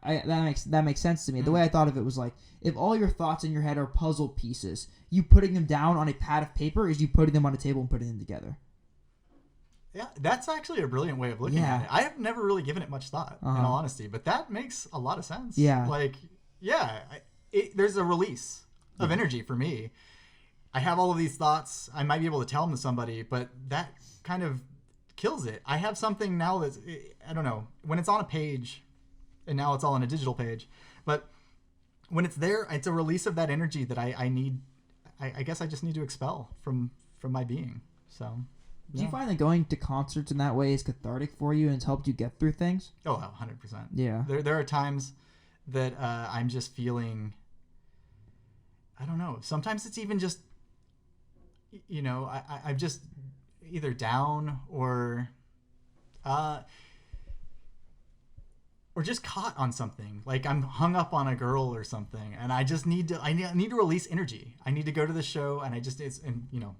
that makes sense to me. The way I thought of it was like, if all your thoughts in your head are puzzle pieces, you putting them down on a pad of paper is you putting them on a table and putting them together. Yeah, that's actually a brilliant way of looking at it. I have never really given it much thought, in all honesty, but that makes a lot of sense. Yeah. Like, there's a release of energy for me. I have all of these thoughts. I might be able to tell them to somebody, but that kind of kills it. I have something now that's, I don't know, when it's on a page, and now it's all on a digital page, but when it's there, it's a release of that energy that I need. I guess I just need to expel from my being. So. Do you find that going to concerts in that way is cathartic for you and it's helped you get through things? Oh, 100%. Yeah. There are times that I'm just feeling, I don't know. Sometimes it's even just, I'm just either down or just caught on something. Like I'm hung up on a girl or something, and I just need to release energy. I need to go to the show, and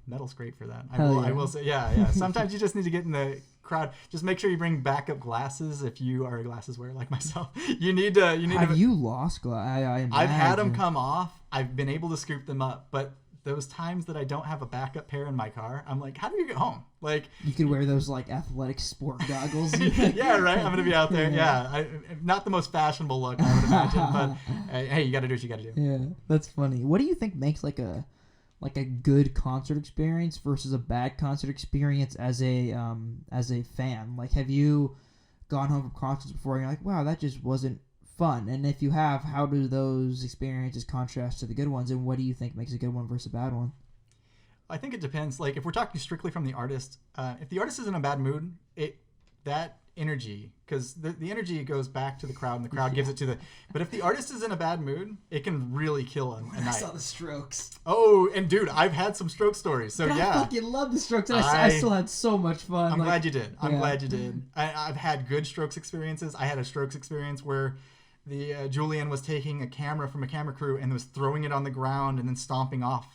metal's great for that. I will say, yeah. Sometimes you just need to get in the crowd. Just make sure you bring backup glasses if you are a glasses wearer like myself. You need to. Have you lost glasses? I've had them come off. I've been able to scoop them up, but those times that I don't have a backup pair in my car, I'm like, how do you get home? Like you could wear those like athletic sport goggles. Yeah, right. I'm gonna be out there. Yeah, not the most fashionable look, I would imagine, but hey, you got to do what you got to do. Yeah, that's funny. What do you think makes like a good concert experience versus a bad concert experience as a fan? Like, have you gone home from concerts before and you're like, wow, that just wasn't fun? And if you have, how do those experiences contrast to the good ones, and what do you think makes a good one versus a bad one? I think it depends. Like if we're talking strictly from the artist, if the artist is in a bad mood, that energy, because the energy goes back to the crowd and the crowd gives it to but if the artist is in a bad mood, it can really kill a night. I saw the Strokes. Oh, and dude, I've had some Stroke stories. So but yeah, I fucking love the Strokes. And I still had so much fun. I'm glad you did. I'm glad you did. I've had good Strokes experiences. I had a Strokes experience where the Julian was taking a camera from a camera crew and was throwing it on the ground and then stomping off.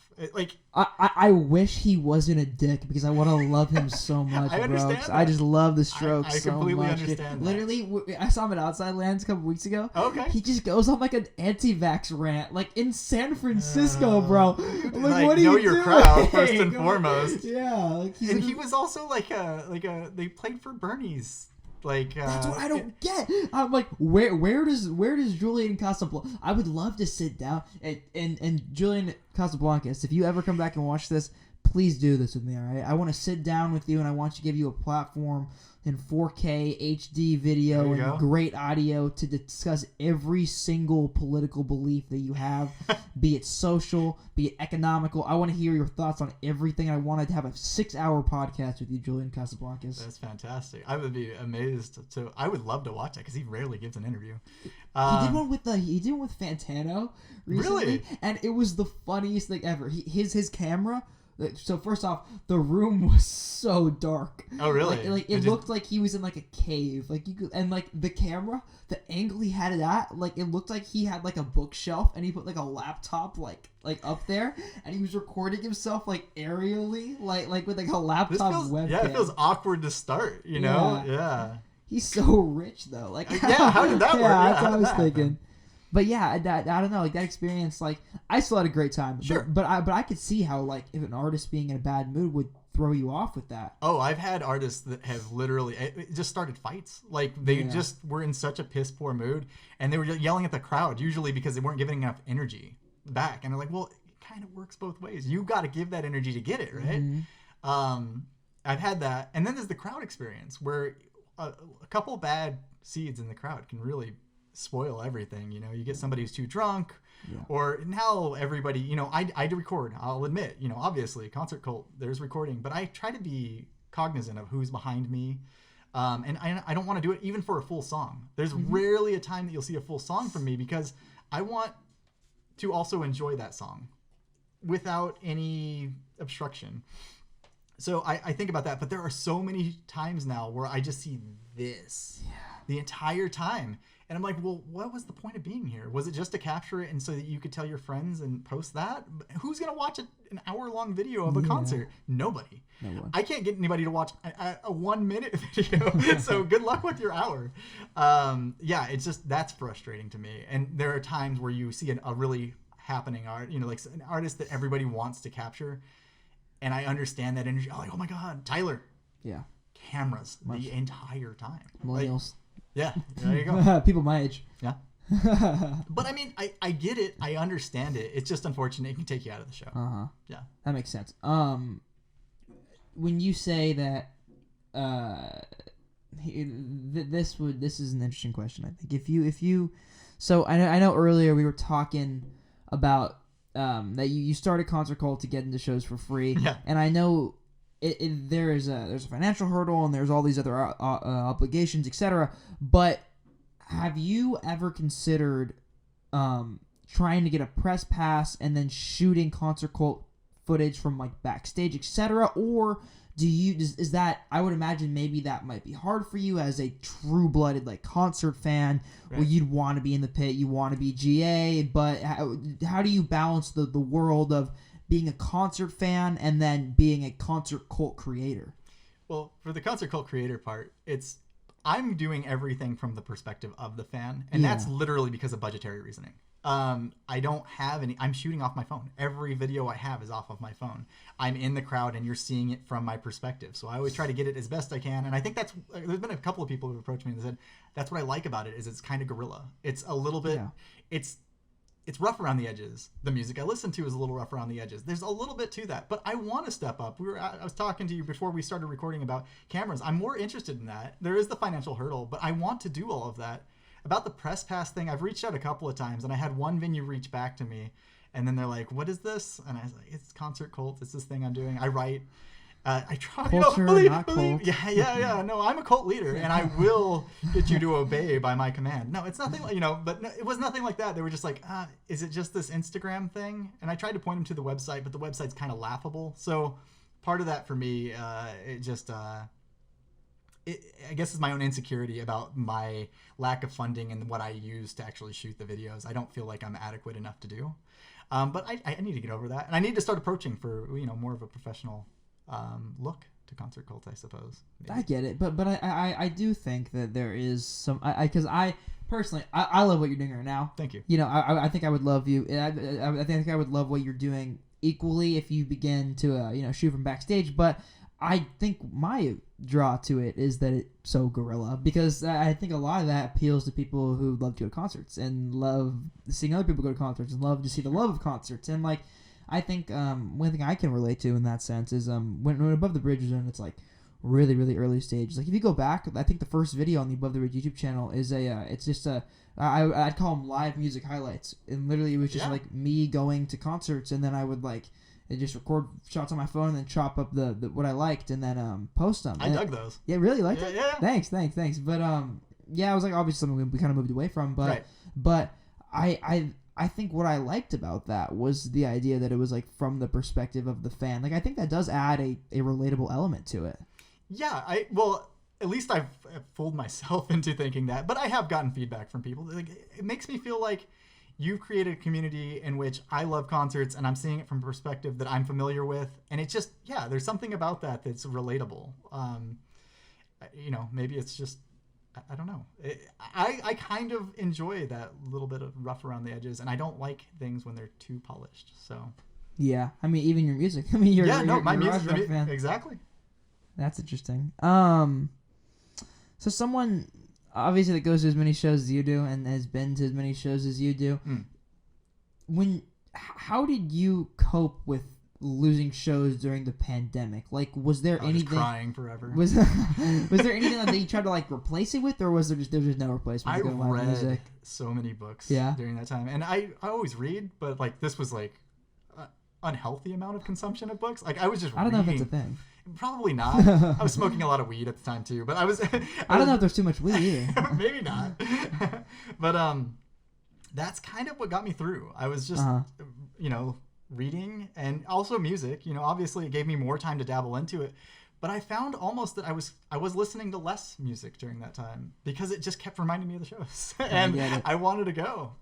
I wish he wasn't a dick because I want to love him so much, I understand bro. I just love the Strokes so much. I completely understand that. Literally, I saw him at Outside Lands a couple weeks ago. Okay. He just goes on like an anti-vax rant, like in San Francisco, bro. I'm like, what are know you your doing? crowd first and foremost. Yeah. And he was also like they played for Bernie's. That's what I don't get. I'm like, where does Julian Casablancas? I would love to sit down and Julian Casablancas, if you ever come back and watch this, please do this with me, all right? I want to sit down with you and I want to give you a platform in 4K HD video and great audio to discuss every single political belief that you have, be it social, be it economical. I want to hear your thoughts on everything. I wanted to have a 6-hour podcast with you, Julian Casablancas. That's fantastic. I would be amazed. I would love to watch that because he rarely gives an interview. He did one with Fantano recently, really? And it was the funniest thing ever. His camera. So first off, the room was so dark. Oh really? It looked like he was in like a cave. Like you could, and like the camera, the angle he had it at, like it looked like he had like a bookshelf and he put like a laptop like up there and he was recording himself like aerially, like with like a laptop webcam. Yeah, it feels awkward to start. You know? Yeah. He's so rich though. Like how did that work? Yeah, that's what I was thinking. But yeah, I don't know, like that experience, like I still had a great time. Sure. But I could see how like if an artist being in a bad mood would throw you off with that. Oh, I've had artists that have literally it just started fights. Like they just were in such a piss poor mood and they were yelling at the crowd, usually because they weren't giving enough energy back. And they're like, well, it kind of works both ways. You got to give that energy to get it, right? Mm-hmm. I've had that. And then there's the crowd experience where a couple bad seeds in the crowd can really spoil everything. You know, you get somebody who's too drunk, or now everybody, you know, I do record, I'll admit, you know, obviously Concert Cult, there's recording, but I try to be cognizant of who's behind me, and I don't want to do it even for a full song. There's rarely a time that you'll see a full song from me because I want to also enjoy that song without any obstruction. So I think about that, but there are so many times now where I just see this the entire time. And I'm like, well, what was the point of being here? Was it just to capture it and so that you could tell your friends and post that? Who's going to watch an hour-long video of a concert? Nobody. No one. I can't get anybody to watch a 1-minute video. So good luck with your hour. Yeah, it's just, that's frustrating to me. And there are times where you see a really happening art, like an artist that everybody wants to capture. And I understand that energy. I'm like, oh my God, Tyler. Yeah. Cameras the entire time. Millennials. Yeah, there you go. People my age. Yeah. But I mean, I get it. I understand it. It's just unfortunate it can take you out of the show. Yeah. That makes sense. When you say that, this is an interesting question. I think if you, so I know earlier we were talking about that you started Concert Cult to get into shows for free. Yeah. And I know there's a financial hurdle and there's all these other obligations, etc. But have you ever considered trying to get a press pass and then shooting Concert Cult footage from like backstage, etc.? Or is that, I would imagine maybe that might be hard for you as a true-blooded like concert fan, right, where you'd want to be in the pit, you want to be GA, but how do you balance the world of being a concert fan and then being a Concert Cult creator? Well, for the Concert Cult creator part, I'm doing everything from the perspective of the fan, and that's literally because of budgetary reasoning. I don't have any. I'm shooting off my phone. Every video I have is off of my phone. I'm in the crowd, and you're seeing it from my perspective. So I always try to get it as best I can. And I think there's been a couple of people who approached me and said that's what I like about it, is it's kind of guerrilla. It's a little bit. Yeah. It's rough around the edges. The music I listen to is a little rough around the edges. There's a little bit to that, but I want to step up. I was talking to you before we started recording about cameras. I'm more interested in that. There is the financial hurdle, but I want to do all of that. About the press pass thing, I've reached out a couple of times, and I had one venue reach back to me, and then they're like, "What is this?" And I was like, "It's Concert Cult. It's this thing I'm doing. I write. I try. Culture, believe. Yeah. No, I'm a cult leader, and I will get you to obey by my command. No, it's nothing like but no, it was nothing like that. They were just like, "Is it just this Instagram thing?" And I tried to point them to the website, but the website's kind of laughable. So part of that for me, it just. I guess it's my own insecurity about my lack of funding and what I use to actually shoot the videos. I don't feel like I'm adequate enough to do. But I need to get over that. And I need to start approaching for, more of a professional look to Concert Cult, I suppose. Maybe. I get it. But I do think that there is some, because I personally, I love what you're doing right now. Thank you. I think I would love you. I think I would love what you're doing equally if you begin to, shoot from backstage. But I think my draw to it is that it's so guerrilla, because I think a lot of that appeals to people who love to go to concerts and love seeing other people go to concerts and love to see the love of concerts. And like, I think one thing I can relate to in that sense is when Above the Bridge was in its like really, really early stage. Like if you go back, I think the first video on the Above the Bridge YouTube channel is it's just I'd call them live music highlights, and literally it was just like me going to concerts, and then I would like just record shots on my phone and then chop up the what I liked and then post them. I dug those. Yeah, really liked it? Yeah. Thanks. But I was like, obviously something we kind of moved away from, but I think what I liked about that was the idea that it was like from the perspective of the fan. Like I think that does add a relatable element to it. Yeah, at least I've fooled myself into thinking that, but I have gotten feedback from people. Like it makes me feel like you've created a community in which I love concerts, and I'm seeing it from a perspective that I'm familiar with. And it's just, there's something about that that's relatable. Maybe it's just, I don't know. I kind of enjoy that little bit of rough around the edges, and I don't like things when they're too polished. So. Yeah, I mean, even your music. I mean, my music fan. Exactly. That's interesting. So someone obviously that goes to as many shows as you do and has been to as many shows as you do. How did you cope with losing shows during the pandemic? Like, was there anything? Just crying forever. Was there anything that you tried to like replace it with, or was there just no replacement? I read so many books during that time, and I always read, but like this was like unhealthy amount of consumption of books. Like I was just I don't know if it's a thing. Probably not. I was smoking a lot of weed at the time too, but I don't know if there's too much weed either. Maybe not. But that's kind of what got me through. I was just reading and also music. Obviously it gave me more time to dabble into it, But I found almost that I was listening to less music during that time because it just kept reminding me of the shows, and I wanted to go.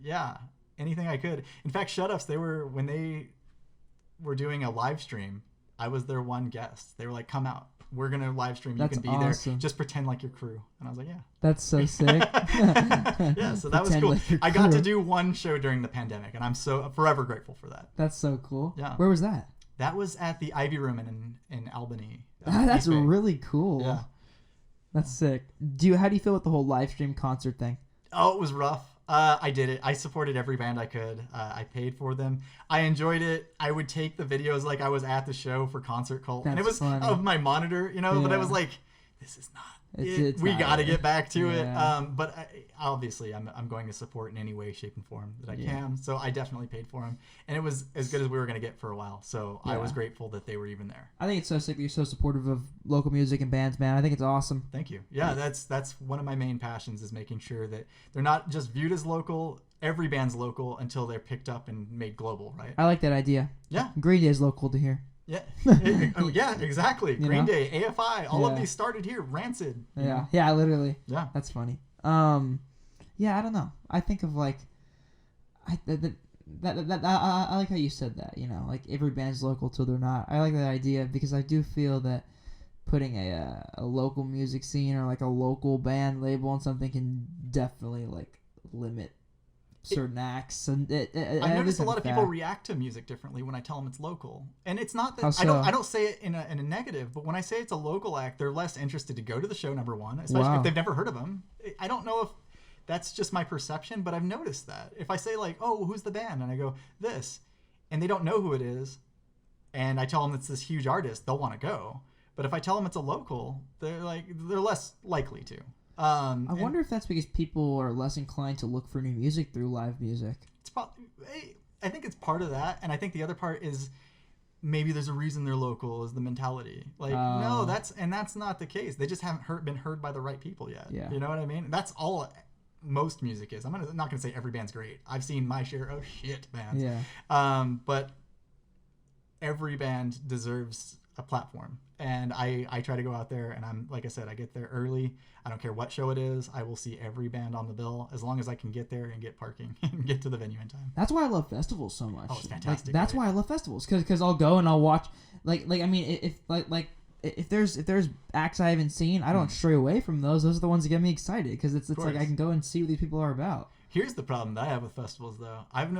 Yeah, anything I could. In fact, Shut Ups, when they were doing a live stream, I was their one guest. They were like, "Come out. We're gonna live stream. You can be there. Just pretend like your crew." And I was like, "Yeah." That's so sick. Yeah, so that was cool. I got to do one show during the pandemic, and I'm so forever grateful for that. That's so cool. Yeah. Where was that? That was at the Ivy Room in Albany. That's really cool. Yeah. That's sick. How do you feel with the whole live stream concert thing? Oh, it was rough. I did it. I supported every band I could. I paid for them. I enjoyed it. I would take the videos like I was at the show for Concert Cult. And it was funny. Of my monitor, but I was like, this is not it. We got to get back to it. But obviously, I'm going to support in any way, shape, and form that I can. So I definitely paid for them. And it was as good as we were going to get for a while. So I was grateful that they were even there. I think it's so sick that you're so supportive of local music and bands, man. I think it's awesome. Thank you. Yeah, that's one of my main passions is making sure that they're not just viewed as local. Every band's local until they're picked up and made global, right? I like that idea. Yeah. Green Day is local to here. Yeah, yeah, exactly. Green Day, AFI, all of these started here. Rancid. Yeah, literally. Yeah, that's funny. Yeah, I don't know. I think of like, I like how you said that. Like every band's local till they're not. I like that idea because I do feel that putting a local music scene or like a local band label on something can definitely like limit certain acts, and I noticed a lot of people react to music differently when I tell them it's local, and it's not that I don't say it in a negative, but when I say it's a local act, they're less interested to go to the show. Number one, especially if they've never heard of them. I don't know if that's just my perception, but I've noticed that if I say like, "Oh, who's the band?" and I go this, and they don't know who it is, and I tell them it's this huge artist, they'll want to go. But if I tell them it's a local, they're less likely to. I wonder if that's because people are less inclined to look for new music through live music. I think it's part of that, and I think the other part is maybe there's a reason they're local is the mentality. Like, no, that's not the case. They just haven't been heard by the right people yet. Yeah. You know what I mean? That's all most music is. I'm not gonna say every band's great. I've seen my share of shit bands. Yeah. But every band deserves a platform, and I try to go out there, and I'm like I said, I get there early. I don't care what show it is. I will see every band on the bill as long as I can get there and get parking and get to the venue in time. That's why I love festivals so much. Oh, it's fantastic. That's why I love festivals because I'll go and I'll watch I mean if there's acts I haven't seen, I don't stray away from those. Those are the ones that get me excited because it's like I can go and see what these people are about. Here's the problem that I have with festivals, though. I'm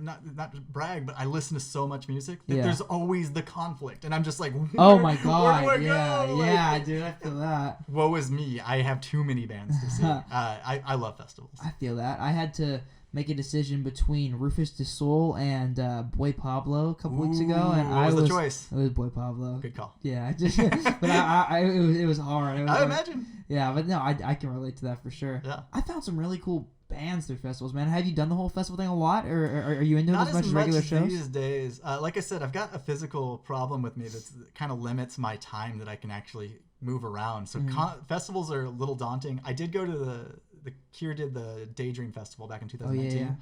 not to brag, but I listen to so much music that there's always the conflict, and I'm just like, oh my god, where do I go? Yeah, dude, I feel that. Woe is me. I have too many bands to see. I love festivals. I feel that. I had to make a decision between Rufus Du Sol and Boy Pablo a couple weeks ago, and what was the choice? It was Boy Pablo. Good call. Yeah, but it was hard. I imagine. Yeah, but no, I can relate to that for sure. Yeah, I found some really cool bands through festivals, man. Have you done the whole festival thing a lot, or are you into it as much as regular shows? These days. Like I said, I've got a physical problem with me that kind of limits my time that I can actually move around. So festivals are a little daunting. I did go to the Cure did the Daydream Festival back in 2019.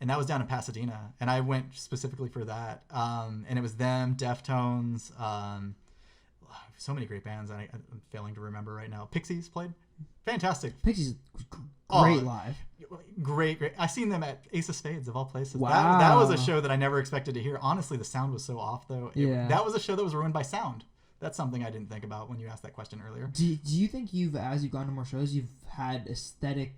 And that was down in Pasadena, and I went specifically for that. And it was them, Deftones, so many great bands. I'm failing to remember right now. Pixies played. Fantastic. Pixies great live. Great. I seen them at Ace of Spades of all places. Wow. That was a show that I never expected to hear. Honestly, the sound was so off though. That was a show that was ruined by sound. That's something I didn't think about when you asked that question earlier. Do you think as you've gone to more shows, you've had aesthetic,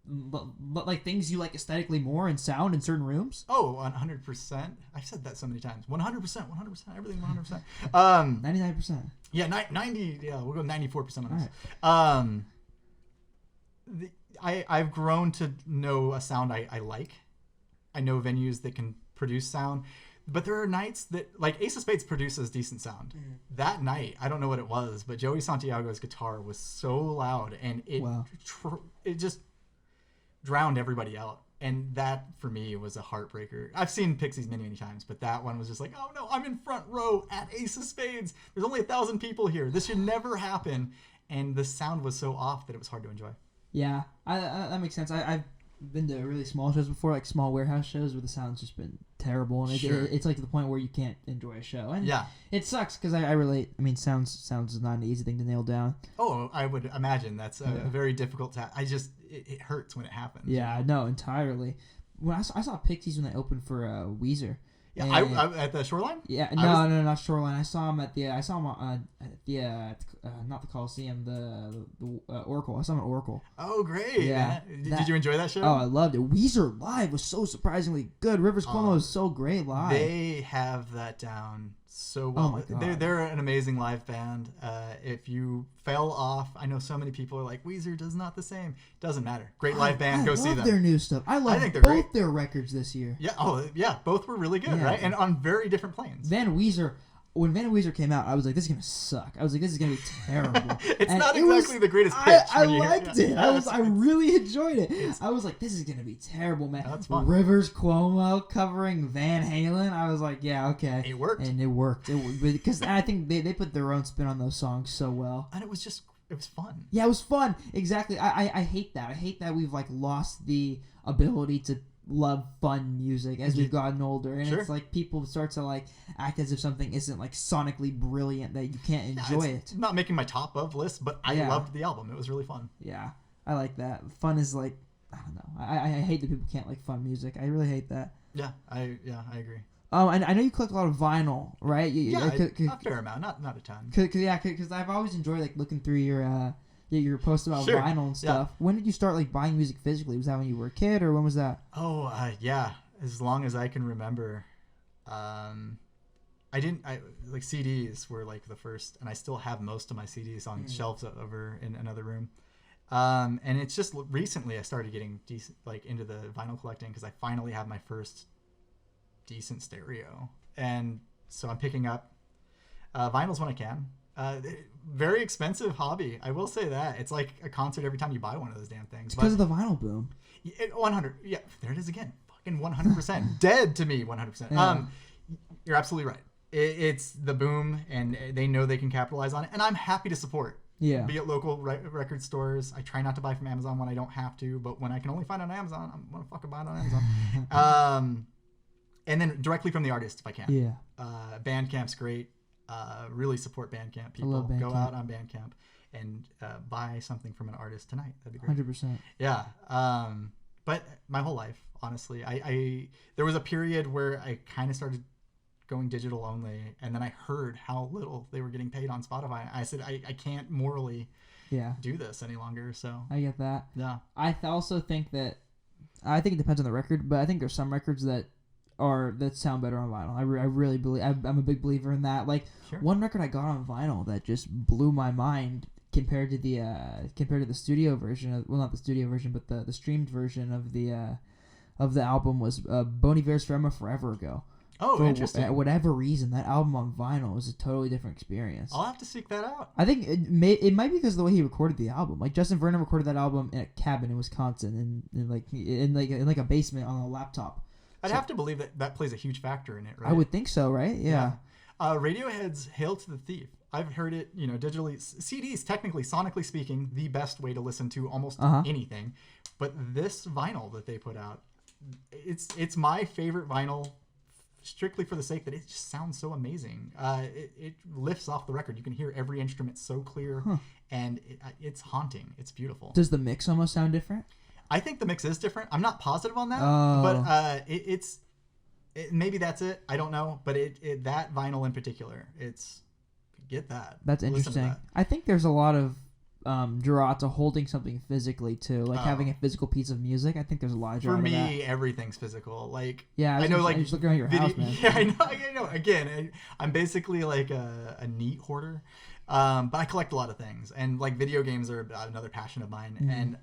but like things you like aesthetically more and sound in certain rooms? Oh, 100%. I've said that so many times. 100%, everything 100%. 99%. Yeah, 90. Yeah, we'll go 94% on this. Right. I've grown to know a sound I like. I know venues that can produce sound. But there are nights that, like Ace of Spades produces decent sound. That night, I don't know what it was, but Joey Santiago's guitar was so loud, and it just drowned everybody out. And that, for me, was a heartbreaker. I've seen Pixies many, many times, but that one was just like, oh no, I'm in front row at Ace of Spades. There's only 1,000 people here. This should never happen. And the sound was so off that it was hard to enjoy. Yeah, that makes sense. I've been to really small shows before, like small warehouse shows where the sound's just been terrible, and Sure. it's like to the point where you can't enjoy a show. And Yeah. it sucks because I relate. I mean, sounds is not an easy thing to nail down. Oh, I would imagine that's a very difficult task. It hurts when it happens. Yeah, no, entirely. When I saw Pixies when they opened for Weezer. Yeah, And- I at the Shoreline. Yeah, no, not Shoreline. I saw him at the not the Coliseum, the Oracle. I saw him at Oracle. Oh, great! Yeah, Did you enjoy that show? Oh, I loved it. Weezer live was so surprisingly good. Rivers Cuomo was so great live. They have that down so well. Oh my God. They're an amazing live band. If you fell off, I know so many people are like, Weezer does not the same. Doesn't matter. Great live band. Go see them. I love their new stuff. I think they're both great. their records this year. Yeah. Oh, yeah. Both were really good, Yeah. right? And on very different planes. When Van Weezer came out, I was like, this is going to suck. I was like, this is going to be terrible. It's And not it exactly was- the greatest pitch. I liked it. I really enjoyed it. It's- I was like, this is going to be terrible, man. That's fun. Rivers Cuomo covering Van Halen. I was like, yeah, okay. It worked. And it worked. Because I think they put their own spin on those songs so well. And it was fun. Yeah, it was fun. Exactly. I hate that. I hate that we've like lost the ability to love fun music as we've gotten older, and Sure. it's like people start to like act as if something isn't like sonically brilliant that you can't enjoy It's it. not making my top of list, but I Yeah. loved the album. It was really fun. Yeah, I like that. Fun is like, I don't know. I hate that people can't like fun music. I really hate that. Yeah, I agree. And I know you collect a lot of vinyl, right? A fair amount, not a ton. Because I've always enjoyed like looking through your posts about Sure. vinyl and stuff. When did you start like buying music physically? Was that when you were a kid, or when was that? Oh, yeah. As long as I can remember, like CDs were like the first, and I still have most of my CDs on shelves over in another room. And it's just recently I started getting decent, like into the vinyl collecting because I finally have my first decent stereo, and so I'm picking up vinyls when I can. Very expensive hobby, I will say that. It's like a concert every time you buy one of those damn things. Because of the vinyl boom. 100, yeah, there it is again. Fucking 100%. Dead to me, 100%. Yeah. You're absolutely right. It's the boom, and they know they can capitalize on it, and I'm happy to support. Yeah. Be at local record stores. I try not to buy from Amazon when I don't have to, but when I can only find it on Amazon, I'm gonna fucking buy it on Amazon. And then directly from the artist if I can. Yeah. Bandcamp's great. Really support Bandcamp. People love Bandcamp. go out on Bandcamp and buy something from an artist tonight. That'd be great. 100%. Yeah. But my whole life, honestly, I there was a period where I kind of started going digital only, and then I heard how little they were getting paid on Spotify. I said, I can't morally do this any longer. So I get that. yeah. I also think that, I think it depends on the record, but I think there's some records that sound better on vinyl. I really believe, I'm a big believer in that. Like, Sure. one record I got on vinyl that just blew my mind compared to the studio version of, well, not the studio version, but the streamed version of the album was Bon Iver's Forever Ago. Oh, interesting. Whatever reason, that album on vinyl is a totally different experience. I'll have to seek that out. I think it might be because of the way he recorded the album. Like, Justin Vernon recorded that album in a cabin in Wisconsin, in like a basement on a laptop. I'd have to believe that plays a huge factor in it, right? I would think so, right? Yeah. Radiohead's "Hail to the Thief." I've heard it, digitally. CDs, technically, sonically speaking, the best way to listen to almost anything. But this vinyl that they put out, it's my favorite vinyl, strictly for the sake that it just sounds so amazing. It lifts off the record. You can hear every instrument so clear, and it's haunting. It's beautiful. Does the mix almost sound different? I think the mix is different. I'm not positive on that, Oh. but maybe that's it. I don't know, but that vinyl in particular, get that. That's Listen to interesting. that. I think there's a lot of draw to holding something physically too, like having a physical piece of music. I think there's a lot of draw For to that. me, everything's physical. Like, Yeah, I know, like, I just look around your house, man. Yeah, I know. Again, I'm basically like a neat hoarder, but I collect a lot of things, and like video games are another passion of mine. And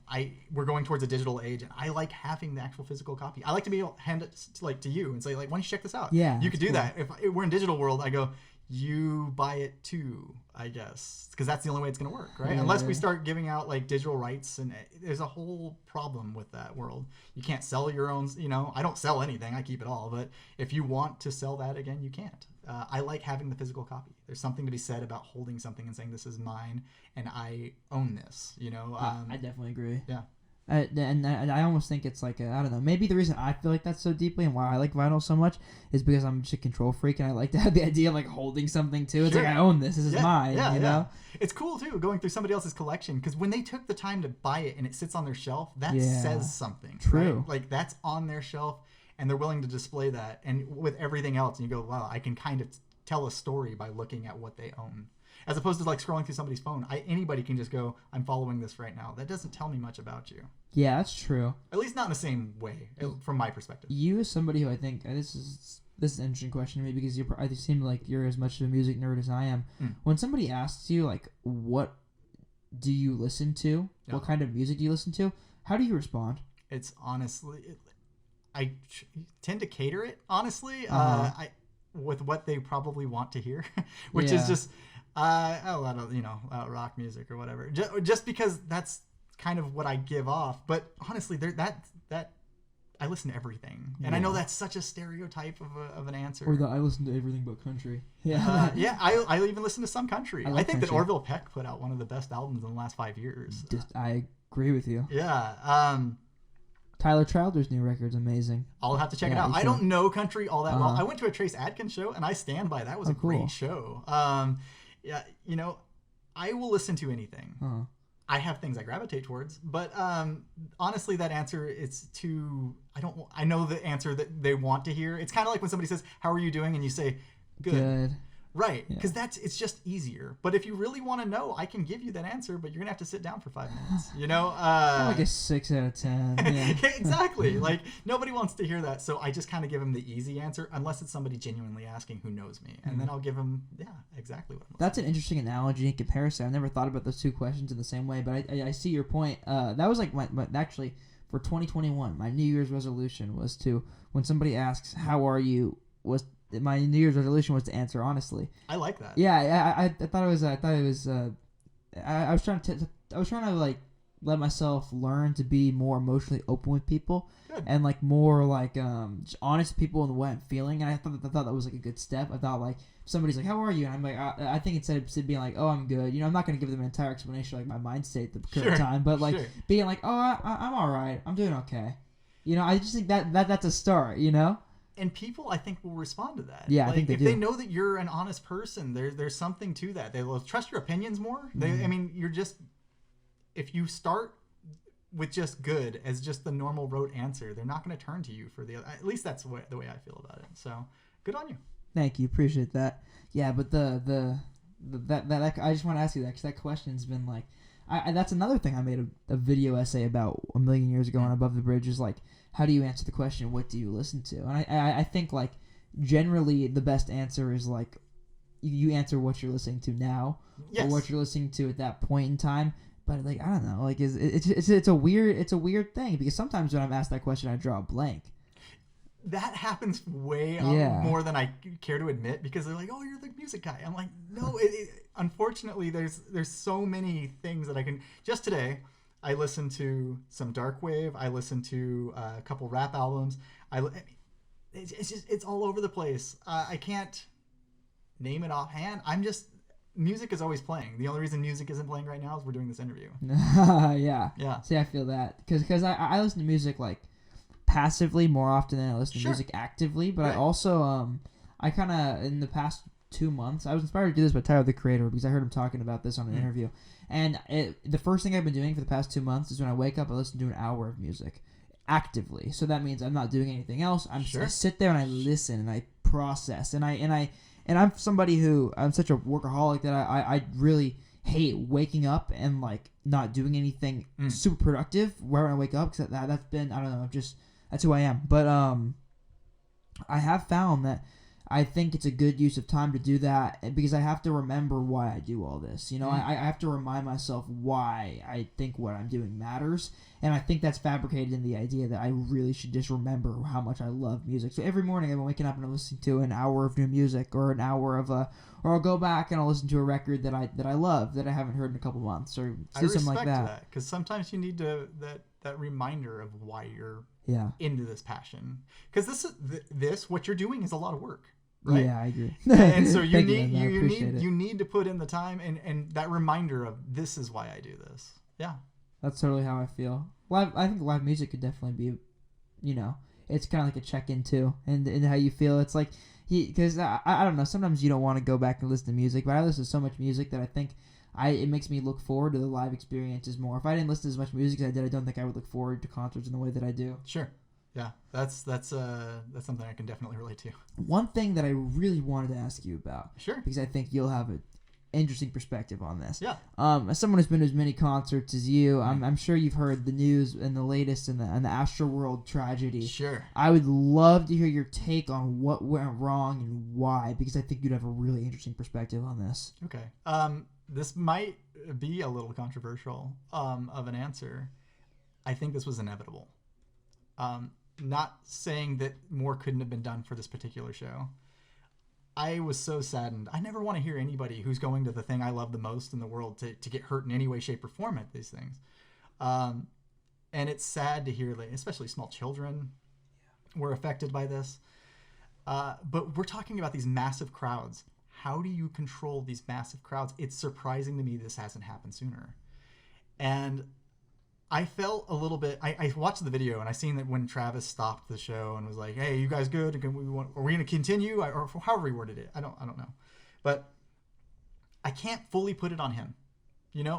we're going towards a digital age, and I like having the actual physical copy. I like to be able to hand it to you and say, like, why don't you check this out? Yeah, you could do that's that. If we're in digital world, I go, you buy it too, I guess, because that's the only way it's going to work, right? Yeah. Unless we start giving out like digital rights, and there's a whole problem with that world. You can't sell your own, I don't sell anything, I keep it all, but if you want to sell that again, you can't. I like having the physical copy. There's something to be said about holding something and saying, this is mine and I own this, I definitely agree. Yeah. And I almost think it's like I don't know. Maybe the reason I feel like that so deeply and why I like vinyl so much is because I'm just a control freak and I like to have the idea of like holding something too. It's Sure. like I own this. This is mine. You know. It's cool too going through somebody else's collection because when they took the time to buy it and it sits on their shelf, that says something. True. Right? Like that's on their shelf and they're willing to display that. And with everything else, and you go, wow, I can kind of tell a story by looking at what they own. As opposed to like scrolling through somebody's phone. Anybody can just go, I'm following this right now. That doesn't tell me much about you. Yeah, that's true. At least not in the same way, from my perspective. You as somebody who I think this is an interesting question to me because I seem like you're as much of a music nerd as I am. When somebody asks you like, what do you listen to? What kind of music do you listen to? How do you respond? It's honestly, I tend to cater it honestly. With what they probably want to hear, which is just a lot of rock music or whatever. Just because that's kind of what I give off. But honestly, that I listen to everything, and I know that's such a stereotype of an answer. Or I listen to everything but country. Yeah, I even listen to some country. I think country. that Orville Peck put out one of the best albums in the last 5 years. I agree with you. Yeah. Tyler Childers' new record's amazing. I'll have to check it out. I don't know country all that well. I went to a Trace Adkins show, and I stand by that. Was a great show. Yeah, I will listen to anything. I have things I gravitate towards, but honestly, that answer is too. I know the answer that they want to hear. It's kind of like when somebody says, "How are you doing?" and you say, "Good." Right, because it's just easier. But if you really want to know, I can give you that answer, but you're gonna have to sit down for 5 minutes. Like a 6 out of 10. Yeah. Exactly. Like nobody wants to hear that, so I just kind of give them the easy answer, unless it's somebody genuinely asking who knows me, and then I'll give them exactly what I'm. That's an interesting analogy and comparison. I've never thought about those two questions in the same way, but I see your point. That was like my actually for 2021, my New Year's resolution was to when somebody asks how are you my New Year's resolution was to answer honestly. I like that. Yeah, I thought it was. I was trying to like let myself learn to be more emotionally open with people. Good. And like more like just honest with people in the way I'm feeling. And I thought that was like a good step. I thought like if somebody's like, "How are you?" and I'm like, I think instead of being like, "Oh, I'm good," I'm not gonna give them an entire explanation of, like my mind state at the current time, but like being like, "Oh, I'm all right. I'm doing okay." I just think that's a start. And people, I think, will respond to that. Yeah, like, I think they do. If they know that you're an honest person, there's something to that. They will trust your opinions more. You're just... If you start with just good as just the normal rote answer, they're not going to turn to you for the... At least that's the way I feel about it. So, good on you. Thank you. Appreciate that. Yeah, but that I just want to ask you that because that question's been like... that's another thing I made a video essay about a million years ago on Above the Bridge is like... How do you answer the question, what do you listen to? And I think, like, generally the best answer is, like, you answer what you're listening to now or what you're listening to at that point in time. But, like, I don't know. Like, it's a weird thing because sometimes when I'm asked that question, I draw a blank. That happens way more than I care to admit because they're like, "Oh, you're the music guy." I'm like, no. Unfortunately, there's so many things that I can... Just today... I listened to some dark wave. I listened to a couple rap albums. It's all over the place. I can't name it offhand. Music is always playing. The only reason music isn't playing right now is we're doing this interview. Yeah. See, I feel that because I listen to music like passively more often than I listen to music actively. But I also I kind of in the past 2 months I was inspired to do this by Tyler the Creator because I heard him talking about this on an interview. And the first thing I've been doing for the past 2 months is when I wake up, I listen to an hour of music actively. So that means I'm not doing anything else. I sit there and I listen and I process. And I'm somebody who I'm such a workaholic that I really hate waking up and like not doing anything super productive right when I wake up because that's been I don't know that's who I am. But I have found that. I think it's a good use of time to do that because I have to remember why I do all this. I have to remind myself why I think what I'm doing matters. And I think that's fabricated in the idea that I really should just remember how much I love music. So every morning I'm waking up and I'm listening to an hour of new music or an hour of or I'll go back and I'll listen to a record that I love that I haven't heard in a couple months or something like that. I respect that because sometimes you need that reminder of why you're into this passion. Because what you're doing is a lot of work. Right? Yeah, I agree. And so you need to put in the time and that reminder of this is why I do this. Yeah. That's totally how I feel. I think live music could definitely be, it's kind of like a check-in too, and how you feel. It's like, because I don't know, sometimes you don't want to go back and listen to music, but I listen to so much music that I think it makes me look forward to the live experiences more. If I didn't listen to as much music as I did, I don't think I would look forward to concerts in the way that I do. Sure. Yeah, that's something I can definitely relate to. One thing that I really wanted to ask you about, Sure, because I think you'll have an interesting perspective on this. Yeah. As someone who's been to as many concerts as you, I'm sure you've heard the news and the latest and the ASTROWORLD tragedy. Sure. I would love to hear your take on what went wrong and why, because I think you'd have a really interesting perspective on this. Okay. This might be a little controversial of an answer. I think this was inevitable. Not saying that more couldn't have been done for this particular show. I was so saddened. I never want to hear anybody who's going to the thing I love the most in the world to get hurt in any way, shape, or form at these things. And it's sad to hear, like, especially small children were affected by this. But we're talking about these massive crowds. How do you control these massive crowds? It's surprising to me this hasn't happened sooner. And I felt a little bit. I watched the video and I seen that when Travis stopped the show and was like, "Hey, you guys good? Are we going to continue?" Or however he worded it. I don't know. But I can't fully put it on him.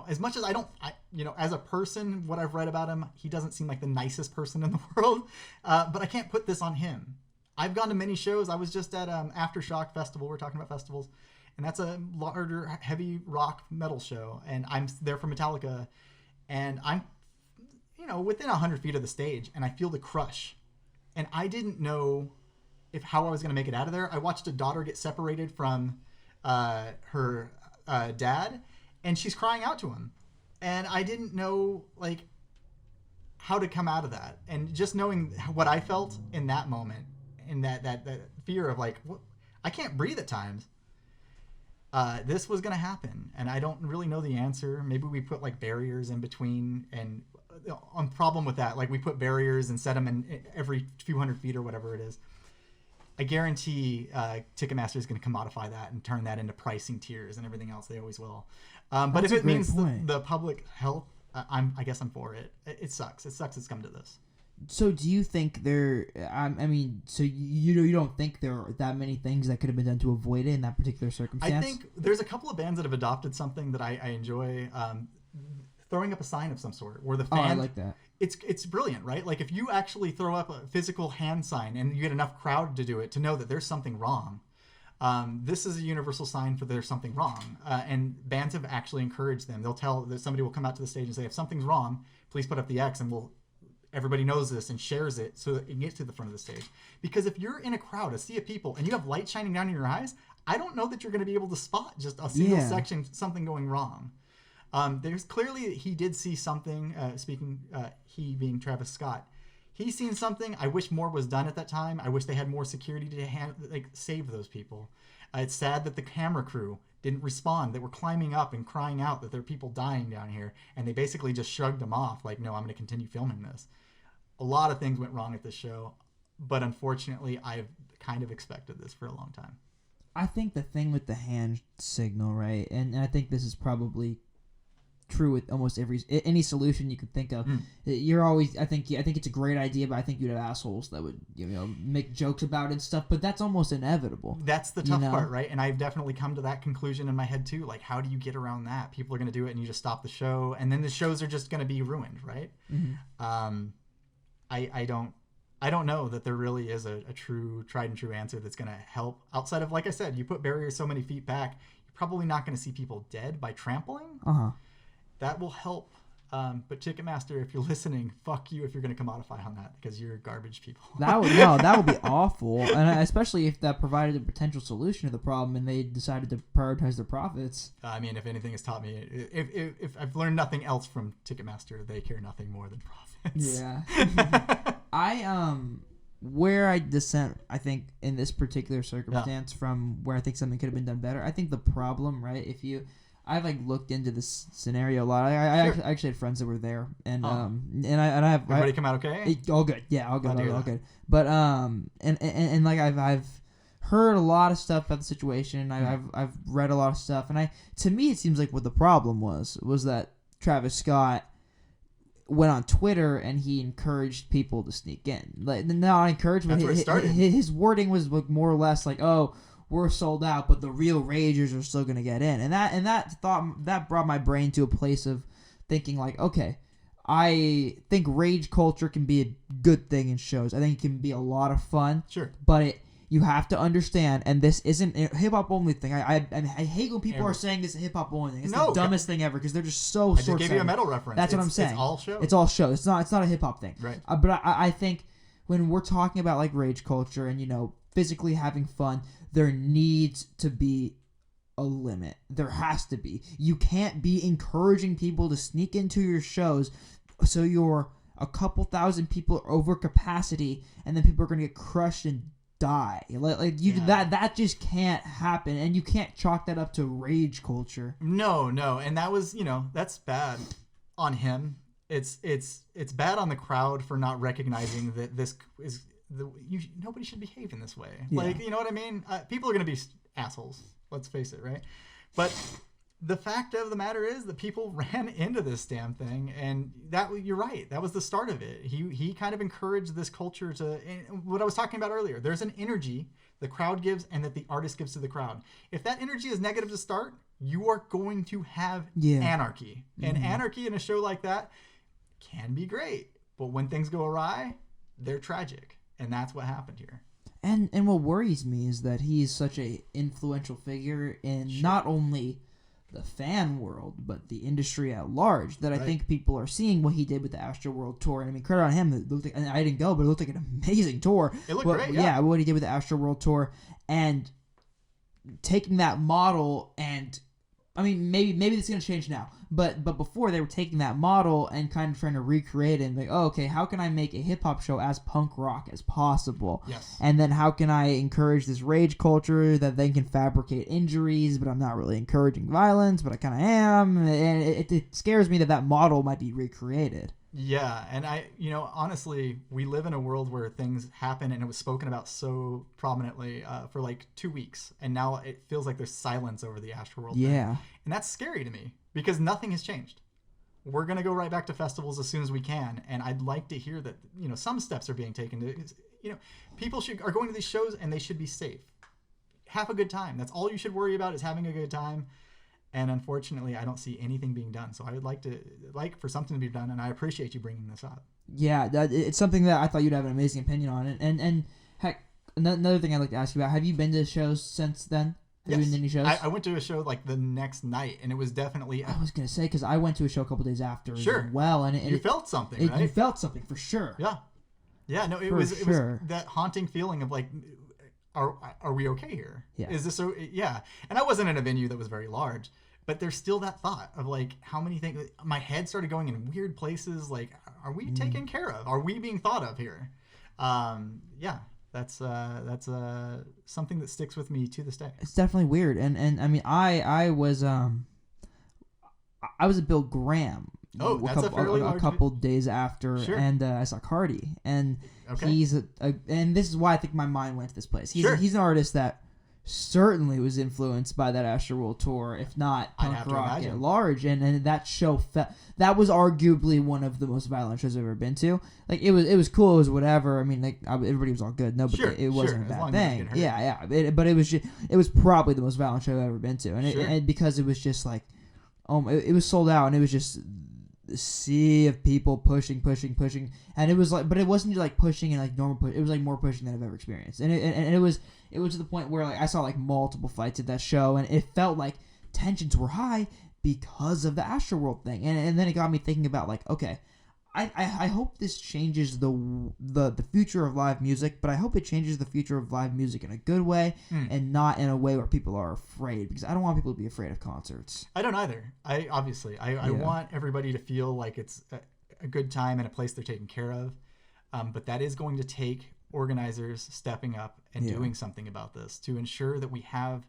As much as as a person, what I've read about him, he doesn't seem like the nicest person in the world. But I can't put this on him. I've gone to many shows. I was just at Aftershock Festival. We're talking about festivals, and that's a larger, heavy rock metal show. And I'm there for Metallica, and I'm within 100 feet of the stage, and I feel the crush. And I didn't know how I was going to make it out of there. I watched a daughter get separated from her dad, and she's crying out to him. And I didn't know, how to come out of that. And just knowing what I felt in that moment, in that fear of, what, I can't breathe at times. This was going to happen, and I don't really know the answer. Maybe we put, barriers in between, and on problem with that, we put barriers and set them in every few hundred feet or whatever it is. I guarantee Ticketmaster is going to commodify that and turn that into pricing tiers and everything else. They always will. But if it means the public health, I guess I'm for it. It sucks. It sucks it's come to this. So do you think so you don't think there are that many things that could have been done to avoid it in that particular circumstance? I think there's a couple of bands that have adopted something that I enjoy. Throwing up a sign of some sort where the fan. I like that. It's brilliant, right? If you actually throw up a physical hand sign and you get enough crowd to do it to know that there's something wrong. This is a universal sign for there's something wrong. And bands have actually encouraged them. They'll tell that somebody will come out to the stage and say, if something's wrong, please put up the X, and everybody knows this and shares it so that it can get to the front of the stage. Because if you're in a crowd, a sea of people, and you have light shining down in your eyes, I don't know that you're going to be able to spot just a single section, something going wrong. There's clearly he did see something. He being Travis Scott, he's seen something. I wish more was done at that time. I wish they had more security to save those people. It's sad that the camera crew didn't respond. They were climbing up and crying out that there are people dying down here, and they basically just shrugged them off. No, I'm going to continue filming this. A lot of things went wrong at this show, but unfortunately, I've kind of expected this for a long time. I think the thing with the hand signal, right, and I think this is probably true with almost any solution you could think of. You're always, I think it's a great idea, but I think you'd have assholes that would make jokes about it and stuff. But that's almost inevitable. That's the tough part, right? And I've definitely come to that conclusion in my head too. How do you get around that? People are going to do it, and you just stop the show, and then the shows are just going to be ruined, right? Mm-hmm. I don't know that there really is a true tried and true answer that's going to help outside of, like I said, you put barriers so many feet back, you're probably not going to see people dead by trampling. That will help. But Ticketmaster, if you're listening, fuck you if you're going to commodify on that, because you're garbage people. That would be awful, and especially if that provided a potential solution to the problem and they decided to prioritize their profits. If anything has taught me, if I've learned nothing else from Ticketmaster, they care nothing more than profits. Yeah. Where I dissent, I think, in this particular circumstance from where I think something could have been done better. I think the problem, right, I've looked into this scenario a lot. I actually had friends that were there, and I have everybody come out okay. All good, yeah, all good, all good. But and I've heard a lot of stuff about the situation. I've read a lot of stuff, and to me it seems like what the problem was that Travis Scott went on Twitter and he encouraged people to sneak in. Like, not encouragement. That's where it started. His wording was like more or less like, "Oh, we're sold out, but the real ragers are still gonna get in." And that brought my brain to a place of thinking like, okay, I think rage culture can be a good thing in shows. I think it can be a lot of fun. Sure. But you have to understand, and this isn't a hip hop only thing. I hate when people are saying this is a hip hop only thing. It's the dumbest thing ever because they're just so. I just gave you a metal reference. That's what I'm saying. It's all show. It's all show. It's not a hip hop thing. Right. But I think when we're talking about like rage culture and physically having fun, there needs to be a limit. There has to be. You can't be encouraging people to sneak into your shows so you're a couple thousand people over capacity and then people are going to get crushed and die. That just can't happen, and you can't chalk that up to rage culture. No, and that was that's bad on him. It's bad on the crowd for not recognizing that this is nobody should behave in this way. Yeah. Like, you know what I mean? People are gonna be assholes. Let's face it, right? But the fact of the matter is that people ran into this damn thing, and you're right. That was the start of it. He kind of encouraged this culture to, what I was talking about earlier. There's an energy the crowd gives and that the artist gives to the crowd. If that energy is negative to start, you are going to have anarchy. And anarchy in a show like that can be great, but when things go awry, they're tragic. And that's what happened here. And what worries me is that he's such a influential figure in not only the fan world, but the industry at large, that I think people are seeing what he did with the ASTROWORLD tour. And I mean, credit on him. It looked like, and I didn't go, but it looked like an amazing tour. It looked great, yeah. What he did with the ASTROWORLD tour and taking that model and, I mean, maybe it's going to change now. But before, they were taking that model and kind of trying to recreate it and like, oh, okay, how can I make a hip-hop show as punk rock as possible? Yes. And then how can I encourage this rage culture that then can fabricate injuries, but I'm not really encouraging violence, but I kind of am. And it scares me that model might be recreated. Yeah, and honestly, we live in a world where things happen, and it was spoken about so prominently for like 2 weeks, and now it feels like there's silence over the ASTROWORLD thing. And that's scary to me because nothing has changed. We're gonna go right back to festivals as soon as we can, and I'd like to hear that some steps are being taken to people are going to these shows and they should be safe. Have a good time. That's all you should worry about, is having a good time. And unfortunately, I don't see anything being done. So I would like for something to be done, and I appreciate you bringing this up. Yeah, it's something that I thought you'd have an amazing opinion on. And heck, another thing I'd like to ask you about, have you been to shows since then? Have you been to any shows? I went to a show like the next night, and it was definitely... I was going to say, because I went to a show a couple days after as well. And you felt something, right? You felt something, for sure. Yeah. Yeah, no, it was that haunting feeling of like... Are we okay here? Yeah. Is this so? Yeah. And I wasn't in a venue that was very large, but there's still that thought of like how many things. My head started going in weird places. Like, are we taken care of? Are we being thought of here? Yeah. That's something that sticks with me to this day. It's definitely weird. And I mean, I was at Bill Graham. Oh, that's a fairly large... a couple days after, and I saw Cardi, and he's and this is why I think my mind went to this place. He's an artist that certainly was influenced by that ASTROWORLD tour, if not punk rock at large, and that show that was arguably one of the most violent shows I've ever been to. Like it was cool, it was whatever. I mean, like everybody was all good, no, but it wasn't a bad thing. Yeah, but it was probably the most violent show I've ever been to, and because it was just like, it was sold out, and it was just sea of people pushing, and it was like, but it wasn't like pushing and like normal push. It was like more pushing than I've ever experienced, and it was to the point where like I saw like multiple fights at that show, and it felt like tensions were high because of the ASTROWORLD thing, and then it got me thinking about like, okay, I hope this changes the future of live music, but I hope it changes the future of live music in a good way and not in a way where people are afraid, because I don't want people to be afraid of concerts. I don't either. I want everybody to feel like it's a good time and a place they're taken care of, but that is going to take organizers stepping up and doing something about this to ensure that we have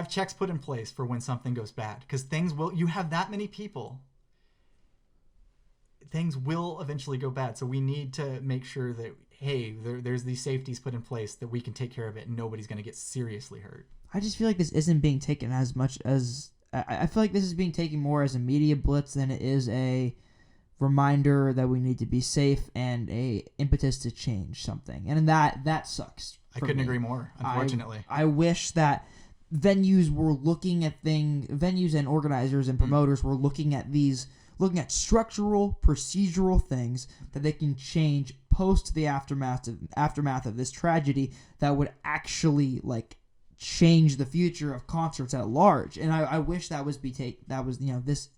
checks put in place for when something goes bad, because you have that many people, things will eventually go bad. So we need to make sure that, hey, there's these safeties put in place that we can take care of it and nobody's going to get seriously hurt. I just feel like this isn't being taken as much as I feel like this is being taken more as a media blitz than it is a reminder that we need to be safe and a impetus to change something. And that sucks. I couldn't agree more, unfortunately. I wish that venues were looking at venues and organizers and promoters were looking at structural, procedural things that they can change post the aftermath of this tragedy that would actually like change the future of concerts at large. And I wish that was this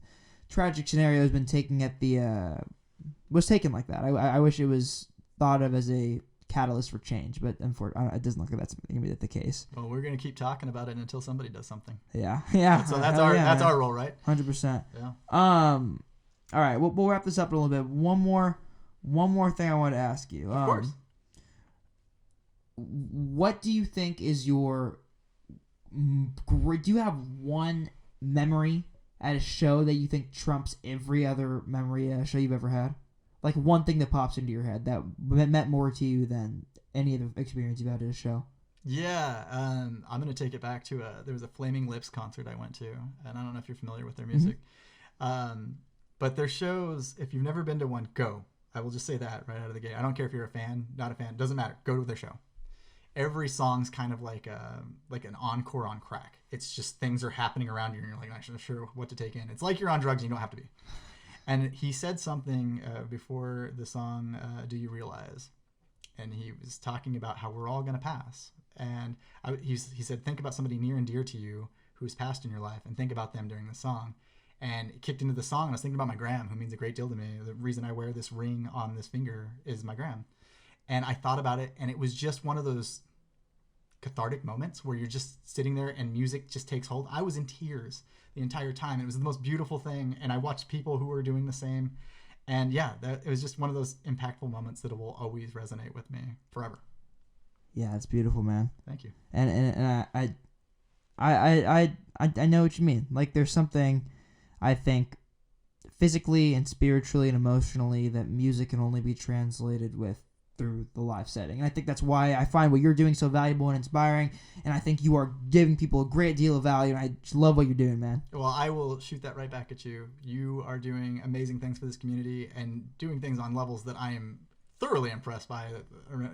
tragic scenario has been taken like that. I wish it was thought of as a catalyst for change, but unfortunately, it doesn't look like that's going to be the case. Well, we're going to keep talking about it until somebody does something. Yeah. So that's our role, right? 100%. Yeah. All right, we'll wrap this up in a little bit. One more thing I want to ask you. Of course. What do you think is your? Do you have one memory at a show that you think trumps every other memory at a show you've ever had? Like one thing that pops into your head that meant more to you than any other experience you've had at a show? Yeah, I'm going to take it back to there was a Flaming Lips concert I went to, and I don't know if you're familiar with their music. But their shows, if you've never been to one, go. I will just say that right out of the gate. I don't care if you're a fan, not a fan, doesn't matter. Go to their show. Every song's kind of like an encore on crack. It's just things are happening around you, and you're like not sure what to take in. It's like you're on drugs and you don't have to be. And he said something before the song, Do You Realize? And he was talking about how we're all going to pass. And he said, think about somebody near and dear to you who's passed in your life and think about them during the song. And it kicked into the song, and I was thinking about my gram, who means a great deal to me. The reason I wear this ring on this finger is my gram. And I thought about it, and it was just one of those cathartic moments where you're just sitting there and music just takes hold. I was in tears the entire time. It was the most beautiful thing, and I watched people who were doing the same. And yeah, it was just one of those impactful moments that will always resonate with me forever. Yeah, it's beautiful, man. Thank you. And I know what you mean. Like there's something I think physically and spiritually and emotionally that music can only be translated with through the live setting. And I think that's why I find what you're doing so valuable and inspiring, and I think you are giving people a great deal of value, and I just love what you're doing, man. Well, I will shoot that right back at you. You are doing amazing things for this community and doing things on levels that I am thoroughly impressed by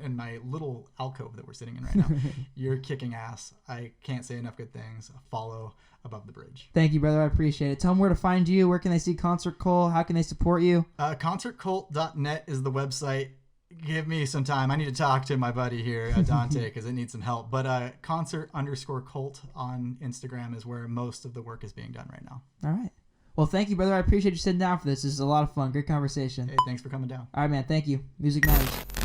in my little alcove that we're sitting in right now. You're kicking ass. I can't say enough good things. Follow Above the Bridge. Thank you, brother. I appreciate it. Tell them where to find you. Where can they see Concert Cult? How can they support you? Concertcult.net is the website. Give me some time. I need to talk to my buddy here, Dante, because it needs some help. But concert_cult on Instagram is where most of the work is being done right now. All right. Well, thank you, brother. I appreciate you sitting down for this. This is a lot of fun. Great conversation. Hey, thanks for coming down. All right, man. Thank you. Music matters.